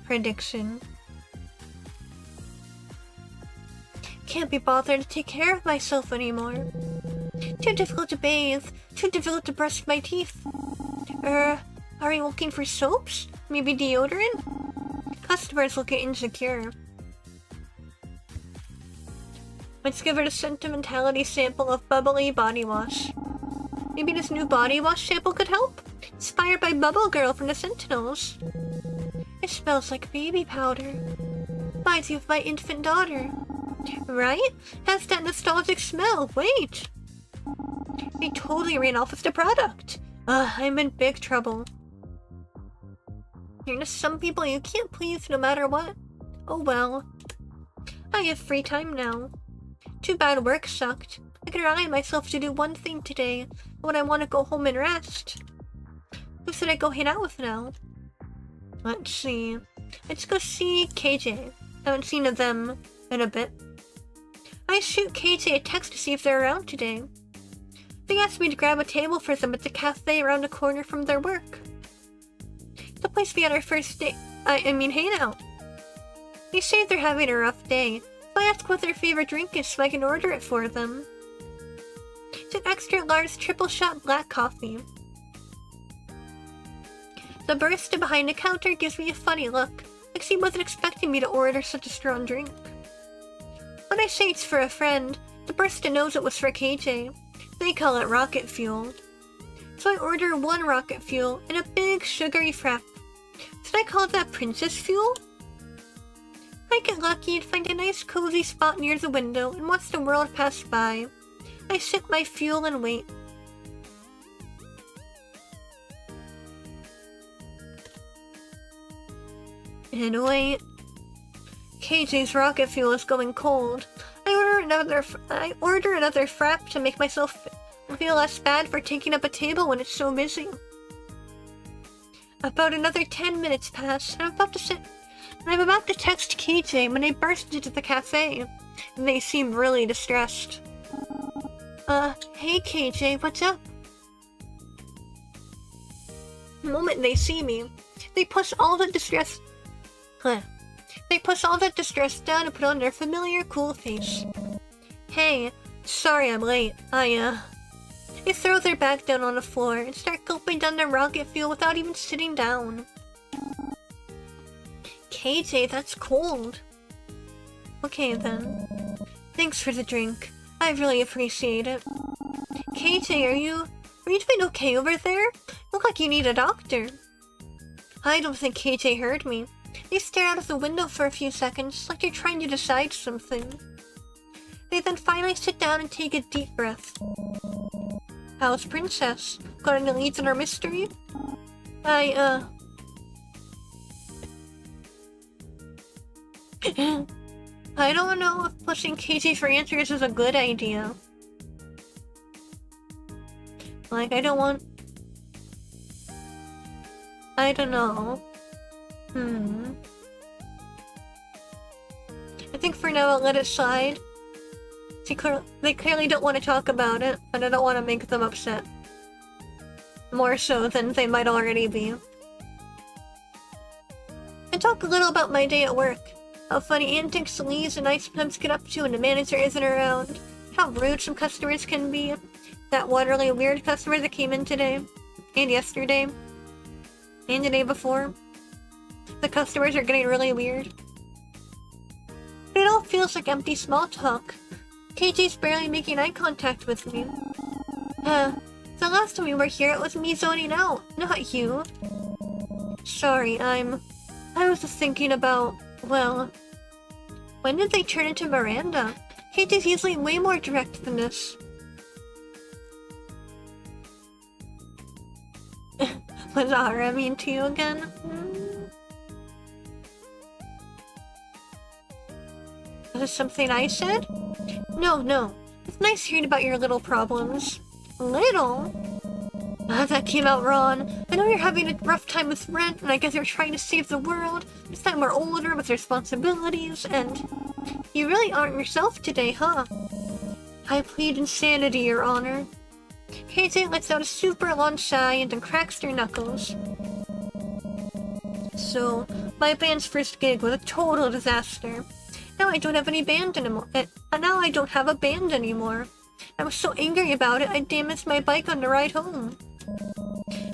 prediction. Can't be bothered to take care of myself anymore. Too difficult to bathe. Too difficult to brush my teeth. Are you looking for soaps? Maybe deodorant? Customers looking insecure. Let's give it a sentimentality sample of bubbly body wash. Maybe this new body wash sample could help? Inspired by Bubble Girl from the Sentinels. It smells like baby powder. Reminds you of my infant daughter. Right? Has that nostalgic smell. Wait! They totally ran off with the product. I'm in big trouble. You're just some people you can't please no matter what. Oh well. I have free time now. Too bad work sucked. I could rely on myself to do one thing today when I want to go home and rest. Who should I go hang out with now? Let's see. Let's go see KJ. I haven't seen them in a bit. I shoot KJ a text to see if they're around today. They asked me to grab a table for them at the cafe around the corner from their work. The place we had our first date. I mean hangout. They say they're having a rough day, so I ask what their favorite drink is so I can order it for them. It's an extra large triple shot black coffee. The barista behind the counter gives me a funny look, like she wasn't expecting me to order such a strong drink. When I say it's for a friend, the barista knows it was for KJ. They call it rocket fuel. So I order one rocket fuel and a big sugary frap. Should I call that princess fuel? I get lucky and find a nice cozy spot near the window and watch the world pass by. I sip my fuel and wait. And wait. KJ's rocket fuel is going cold. I order another frap to make myself feel less bad for taking up a table when it's so busy. About another 10 minutes pass, and I'm about to text KJ when I burst into the cafe, and they seem really distressed. Hey KJ, what's up? The moment they see me, they push all the distress down and put on their familiar cool face. Hey, sorry I'm late. They throw their bag down on the floor and start gulping down their rocket fuel without even sitting down. KJ, that's cold. Okay then. Thanks for the drink. I really appreciate it. KJ, are you doing okay over there? Look like you need a doctor. I don't think KJ heard me. They stare out of the window for a few seconds, like they're trying to decide something. They then finally sit down and take a deep breath. How's Princess? Got any leads in our mystery? I don't know if pushing KJ for answers is a good idea. Like, I don't know. I think for now I'll let it slide. They clearly don't want to talk about it, and I don't want to make them upset. More so than they might already be. I talk a little about my day at work. How funny antics Liz and I sometimes get up to when the manager isn't around. How rude some customers can be. That one really weird customer that came in today. And yesterday. And the day before. The customers are getting really weird. But it all feels like empty small talk. KJ's barely making eye contact with me. The last time we were here it was me zoning out, not you. Sorry, I was just thinking about, well, When did they turn into Miranda? KJ's usually way more direct than this. Was Ara mean to you again? Was this something I said? No. It's nice hearing about your little problems. Little? That came out wrong. I know you're having a rough time with rent, and I guess you're trying to save the world. This time we're older with responsibilities, and you really aren't yourself today, huh? I plead insanity, Your Honor. KJ lets out a super long sigh and then cracks their knuckles. So, my band's first gig was a total disaster. Now I don't have any band anymore. Now I don't have a band anymore. I was so angry about it, I damaged my bike on the ride home.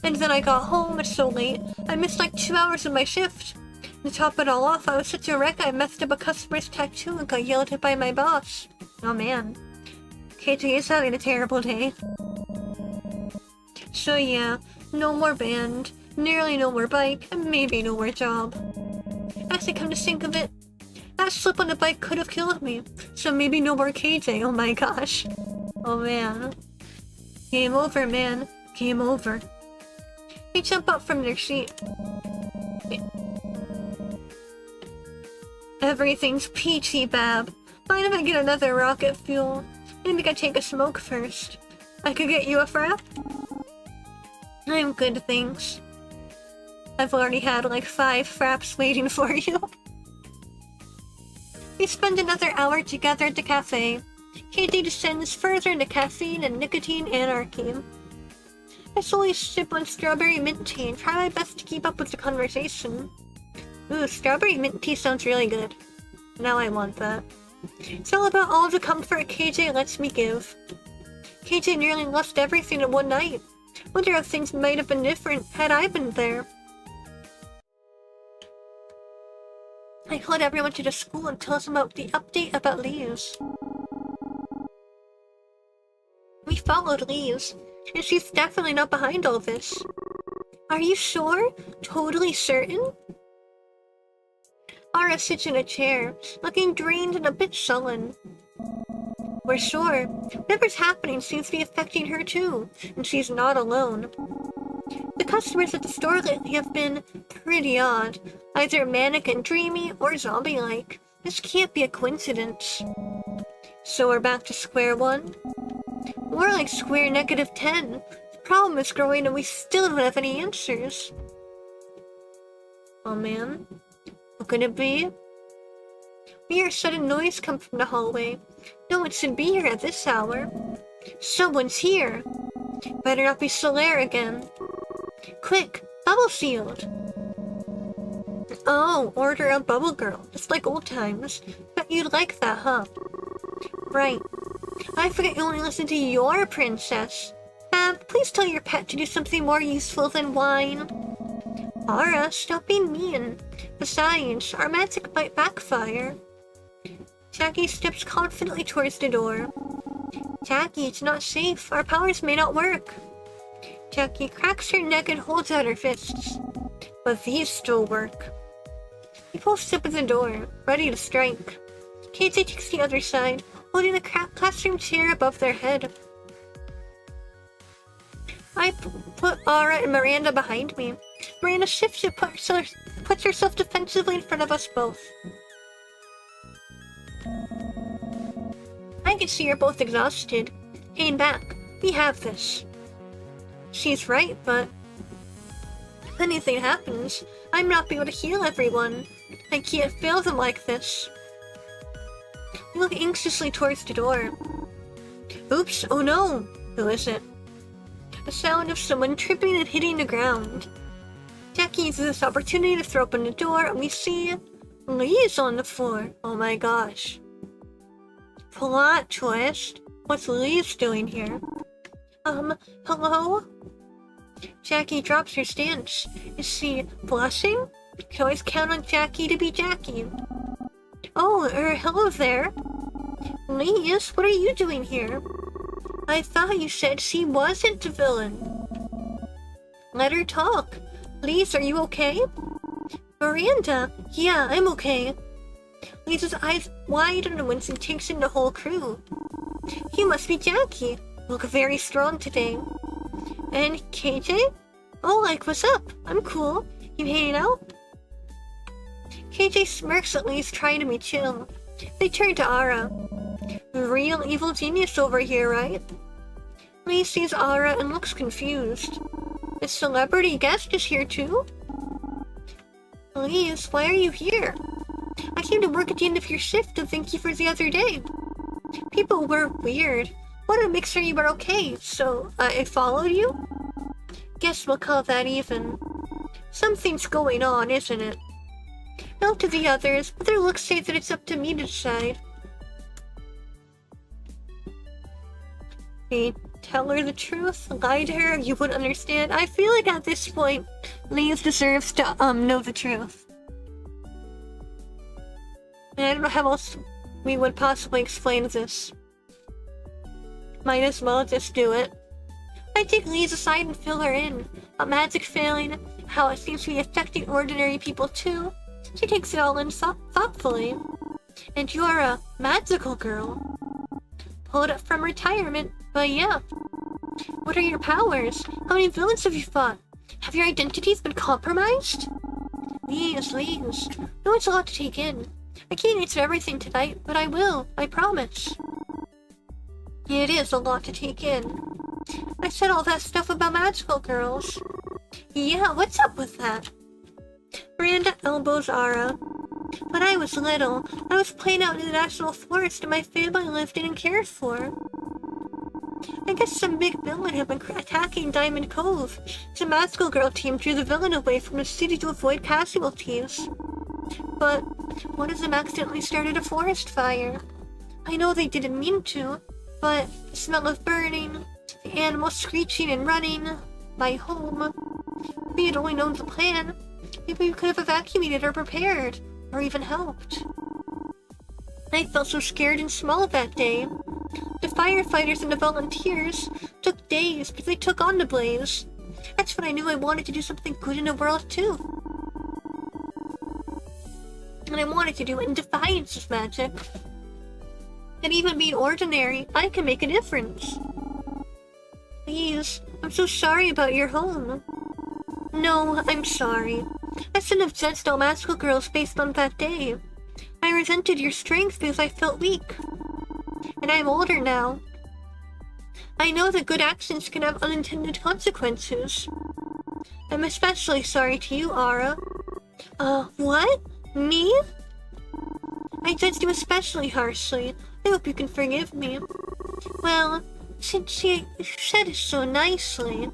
And then I got home, it's so late, I missed like 2 hours of my shift. To top it all off, I was such a wreck I messed up a customer's tattoo and got yelled at by my boss. Oh man. KJ is having a terrible day. So yeah, no more band, nearly no more bike, and maybe no more job. As I come to think of it, that slip on the bike could have killed me, so maybe no more KJ, oh my gosh. Oh man. Game over, man. Game over. They jump up from their seat. Everything's peachy, Bab. Mind if I get another rocket fuel? Maybe I can take a smoke first. I could get you a frap? I'm good, thanks. I've already had like 5 fraps waiting for you. We spend another hour together at the cafe. KJ descends further into caffeine and nicotine anarchy. I slowly sip on strawberry mint tea and try my best to keep up with the conversation. Ooh, strawberry mint tea sounds really good. Now I want that. It's all about all the comfort KJ lets me give. KJ nearly lost everything in one night. Wonder if things might have been different had I been there. I called everyone to the school and told them about the update about Leaves. We followed Leaves, and she's definitely not behind all this. Are you sure? Totally certain? Ara sits in a chair, looking drained and a bit sullen. We're sure. Whatever's happening seems to be affecting her too, and she's not alone. The customers at the store lately have been pretty odd, either manic and dreamy or zombie-like. This can't be a coincidence. So we're back to square one? More like square -10. The problem is growing and we still don't have any answers. Oh man. What could it be? We hear a sudden noise come from the hallway. No one should be here at this hour. Someone's here. Better not be Solaire again. Quick, bubble shield. Oh, order a bubble girl, just like old times. Bet you'd like that, huh? Right. I forget you only listen to your princess. Please tell your pet to do something more useful than whine. Ara, stop being mean. Besides, our magic might backfire. Jackie steps confidently towards the door. Jackie, it's not safe. Our powers may not work. Jackie cracks her neck and holds out her fists. But these still work. He pulls up at the door, ready to strike. KJ takes the other side, holding the classroom chair above their head. I put Ara and Miranda behind me. Miranda shifts and puts herself defensively in front of us both. I can see you're both exhausted. Hang back. We have this. She's right, but if anything happens, I'm not able to heal everyone. I can't fail them like this. We look anxiously towards the door. Oops, oh no! Who is it? The sound of someone tripping and hitting the ground. Jackie uses this opportunity to throw open the door, and we see Lee's on the floor. Oh my gosh. Plot twist. What's Lee's doing here? Hello? Jackie drops her stance. Is she blushing? Can always count on Jackie to be Jackie. Oh, hello there. Lees, what are you doing here? I thought you said she wasn't the villain. Let her talk. Lees, are you okay? Miranda, yeah, I'm okay. Lisa's eyes wide on Winston takes in the whole crew. You must be Jackie. Look very strong today. And KJ? Oh, like, what's up? I'm cool. You hanging out? KJ smirks at Lee's trying to be chill. They turn to Ara. Real evil genius over here, right? Lee sees Ara and looks confused. The celebrity guest is here too? Elise, why are you here? I came to work at the end of your shift to thank you for the other day. People were weird. Wanted to make sure you were okay, so I followed you? Guess we'll call that even. Something's going on, isn't it? No to the others, but their looks say that it's up to me to decide. Hey, tell her the truth, lie to her, you wouldn't understand. I feel like at this point, Lee's deserves to know the truth. And I don't know how else we would possibly explain this. Might as well just do it. I take Lee's aside and fill her in. About magic failing, how it seems to be affecting ordinary people too. She takes it all in thoughtfully. And you're a magical girl. Pulled up from retirement, but yeah. What are your powers? How many villains have you fought? Have your identities been compromised? Lee's. No, it's a lot to take in. I can't answer everything tonight, but I will, I promise. It is a lot to take in. I said all that stuff about magical girls. Yeah, what's up with that? Miranda elbows Ara. When I was little, I was playing out in the national forest and my family lived in and cared for. I guess some big villain had been attacking Diamond Cove. The magical girl team drew the villain away from the city to avoid casualties. But one of them accidentally started a forest fire. I know they didn't mean to, but the smell of burning, the animals screeching and running, my home. If we had only known the plan, maybe we could have evacuated or prepared, or even helped. I felt so scared and small that day. The firefighters and the volunteers took days, but they took on the blaze. That's when I knew I wanted to do something good in the world too. And I wanted to do it in defiance of magic. And even being ordinary, I can make a difference. Please, I'm so sorry about your home. No, I'm sorry. I shouldn't have judged all magical girls based on that day. I resented your strength because I felt weak. And I'm older now. I know that good actions can have unintended consequences. I'm especially sorry to you, Ara. What? Me? I judged you especially harshly. I hope you can forgive me. Well, since you said it so nicely,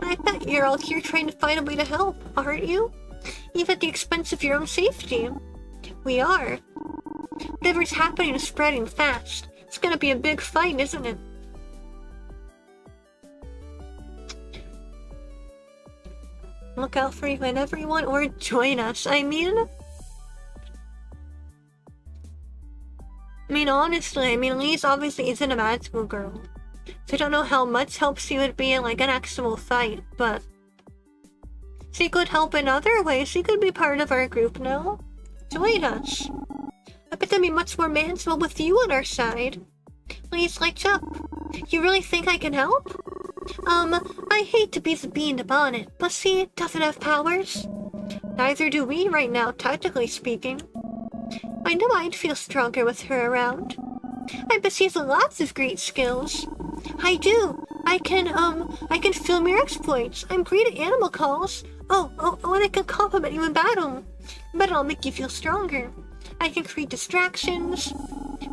I bet you're all here trying to find a way to help, aren't you? Even at the expense of your own safety. We are. Whatever's happening is spreading fast. It's gonna be a big fight, isn't it? Look out for even everyone or join us. I mean, honestly, Lee's obviously isn't a magical girl. So I don't know how much help she would be in like an actual fight, but she could help in other ways. She could be part of our group now. Join us. I bet that'd be much more manageable with you on our side. Please lights up. You really think I can help? I hate to be the bee in the bonnet, but she doesn't have powers. Neither do we right now, technically speaking. I know I'd feel stronger with her around. I bet she has lots of great skills. I do. I can film your exploits. I'm great at animal calls. Oh, and I can compliment you in battle. But I'll make you feel stronger. I can create distractions.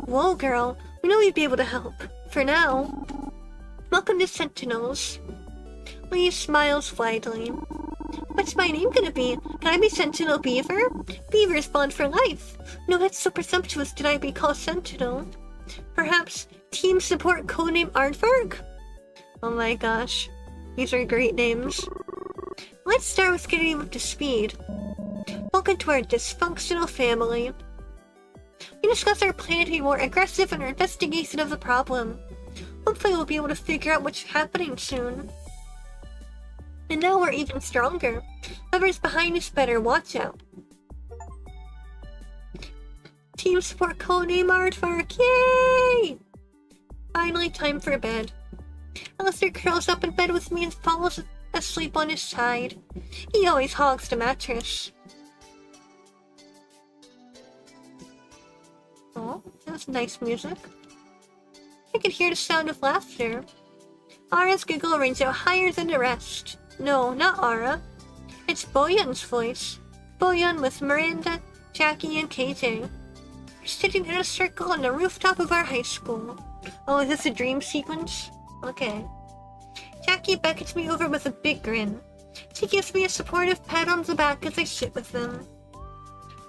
Whoa, girl. We know you'd be able to help. For now. Welcome to Sentinels. Lee smiles widely. What's my name gonna be? Can I be Sentinel Beaver? Beavers bond for life. No, that's so presumptuous. Did I be called Sentinel? Perhaps Team Support Codename Aardvark? Oh my gosh. These are great names. Let's start with getting you up to speed. Welcome to our dysfunctional family. We discuss our plan to be more aggressive in our investigation of the problem. Hopefully we'll be able to figure out what's happening soon. And now we're even stronger. Whoever's behind us better watch out. Team support codename Aardvark. Yay! Finally, time for bed. Alistair curls up in bed with me and falls asleep on his side. He always hogs the mattress. Oh, that's nice music. I can hear the sound of laughter. Ara's giggle rings out higher than the rest. No, not Ara. It's Boyan's voice. Boyan with Miranda, Jackie, and KJ. We're sitting in a circle on the rooftop of our high school. Oh, is this a dream sequence? Okay. Jackie beckons me over with a big grin. She gives me a supportive pat on the back as I sit with them.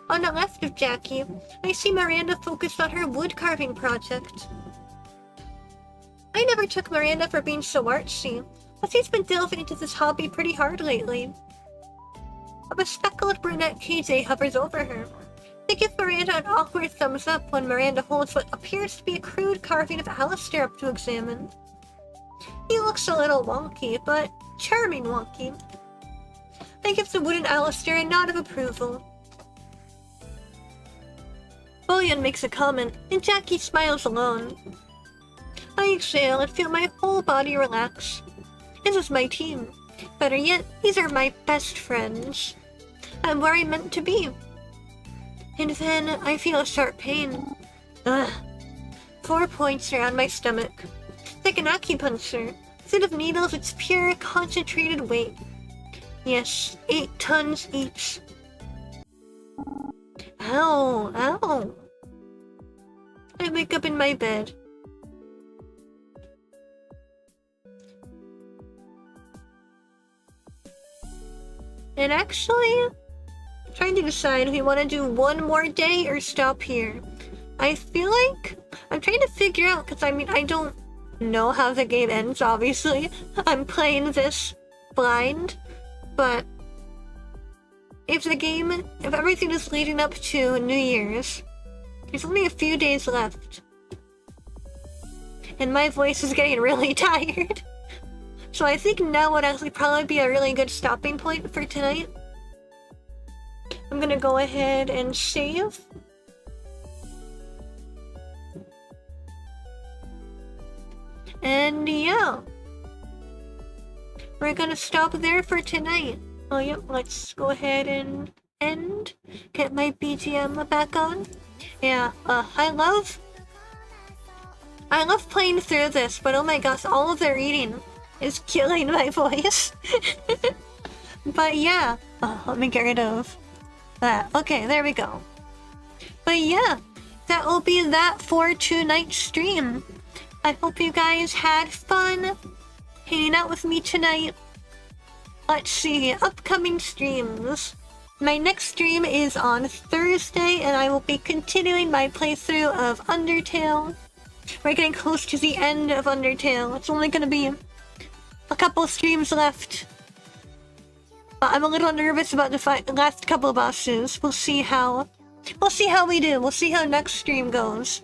On the left of Jackie, I see Miranda focused on her wood carving project. I never took Miranda for being so artsy, but she's been delving into this hobby pretty hard lately. A bespectacled brunette KJ hovers over her. They give Miranda an awkward thumbs up when Miranda holds what appears to be a crude carving of Alistair up to examine. He looks a little wonky, but charming wonky. I give the wooden Alistair a nod of approval. Boyan makes a comment, and Jackie smiles alone. I exhale and feel my whole body relax. This is my team. Better yet, these are my best friends. I'm where I'm meant to be. And then I feel a sharp pain. Ugh. 4 points around my stomach. Like an acupuncture. Instead of needles, it's pure, concentrated weight. Yes, 8 tons each. Ow, ow. I wake up in my bed. And actually, I'm trying to decide if we want to do one more day or stop here. I feel like I'm trying to figure out, because I mean, I don't know how the game ends, obviously. I'm playing this blind, but if everything is leading up to New Year's, there's only a few days left. And my voice is getting really tired. So I think now would actually probably be a really good stopping point for tonight. I'm gonna go ahead and save. And yeah. We're gonna stop there for tonight. Oh yep, let's go ahead and end. Get my BGM back on. Yeah, I love playing through this, but oh my gosh, all of the reading is killing my voice. But yeah, let me get rid of that. Okay, there we go. But yeah, that will be that for tonight's stream. I hope you guys had fun hanging out with me tonight. Let's see, upcoming streams. My next stream is on Thursday, and I will be continuing my playthrough of Undertale. We're getting close to the end of Undertale. It's only gonna be a couple streams left. I'm a little nervous about the last couple of bosses. We'll see how we do. We'll see how next stream goes.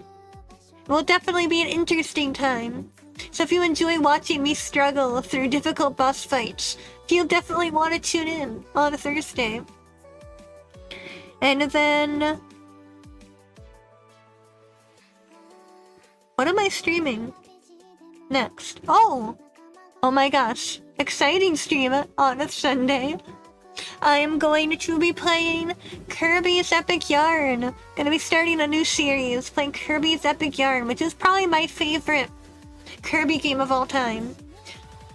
It will definitely be an interesting time. So if you enjoy watching me struggle through difficult boss fights, you'll definitely want to tune in on Thursday. And then what am I streaming next? Oh my gosh, exciting stream on a Sunday. I am going to be playing Kirby's Epic Yarn. Gonna be starting a new series, playing Kirby's Epic Yarn, which is probably my favorite Kirby game of all time.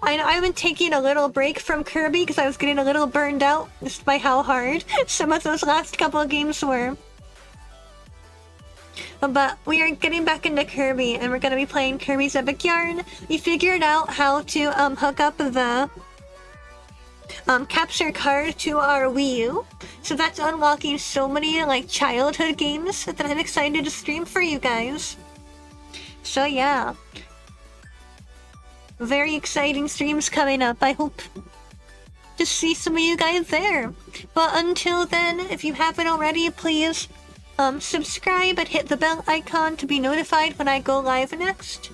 I've been taking a little break from Kirby because I was getting a little burned out just by how hard some of those last couple of games were. But we are getting back into Kirby, and we're going to be playing Kirby's Epic Yarn. We figured out how to hook up the capture card to our Wii U. So that's unlocking so many like childhood games that I'm excited to stream for you guys. So yeah. Very exciting streams coming up. I hope to see some of you guys there. But until then, if you haven't already, please subscribe and hit the bell icon to be notified when I go live next.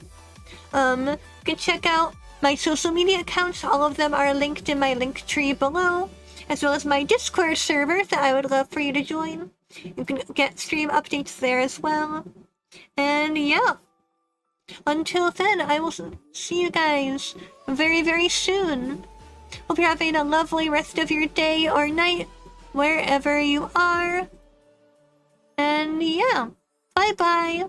You can check out my social media accounts. All of them are linked in my link tree below, as well as my Discord server that I would love for you to join. You can get stream updates there as well. And yeah, until then, I will see you guys very, very soon. Hope you're having a lovely rest of your day or night, wherever you are. And yeah, bye-bye.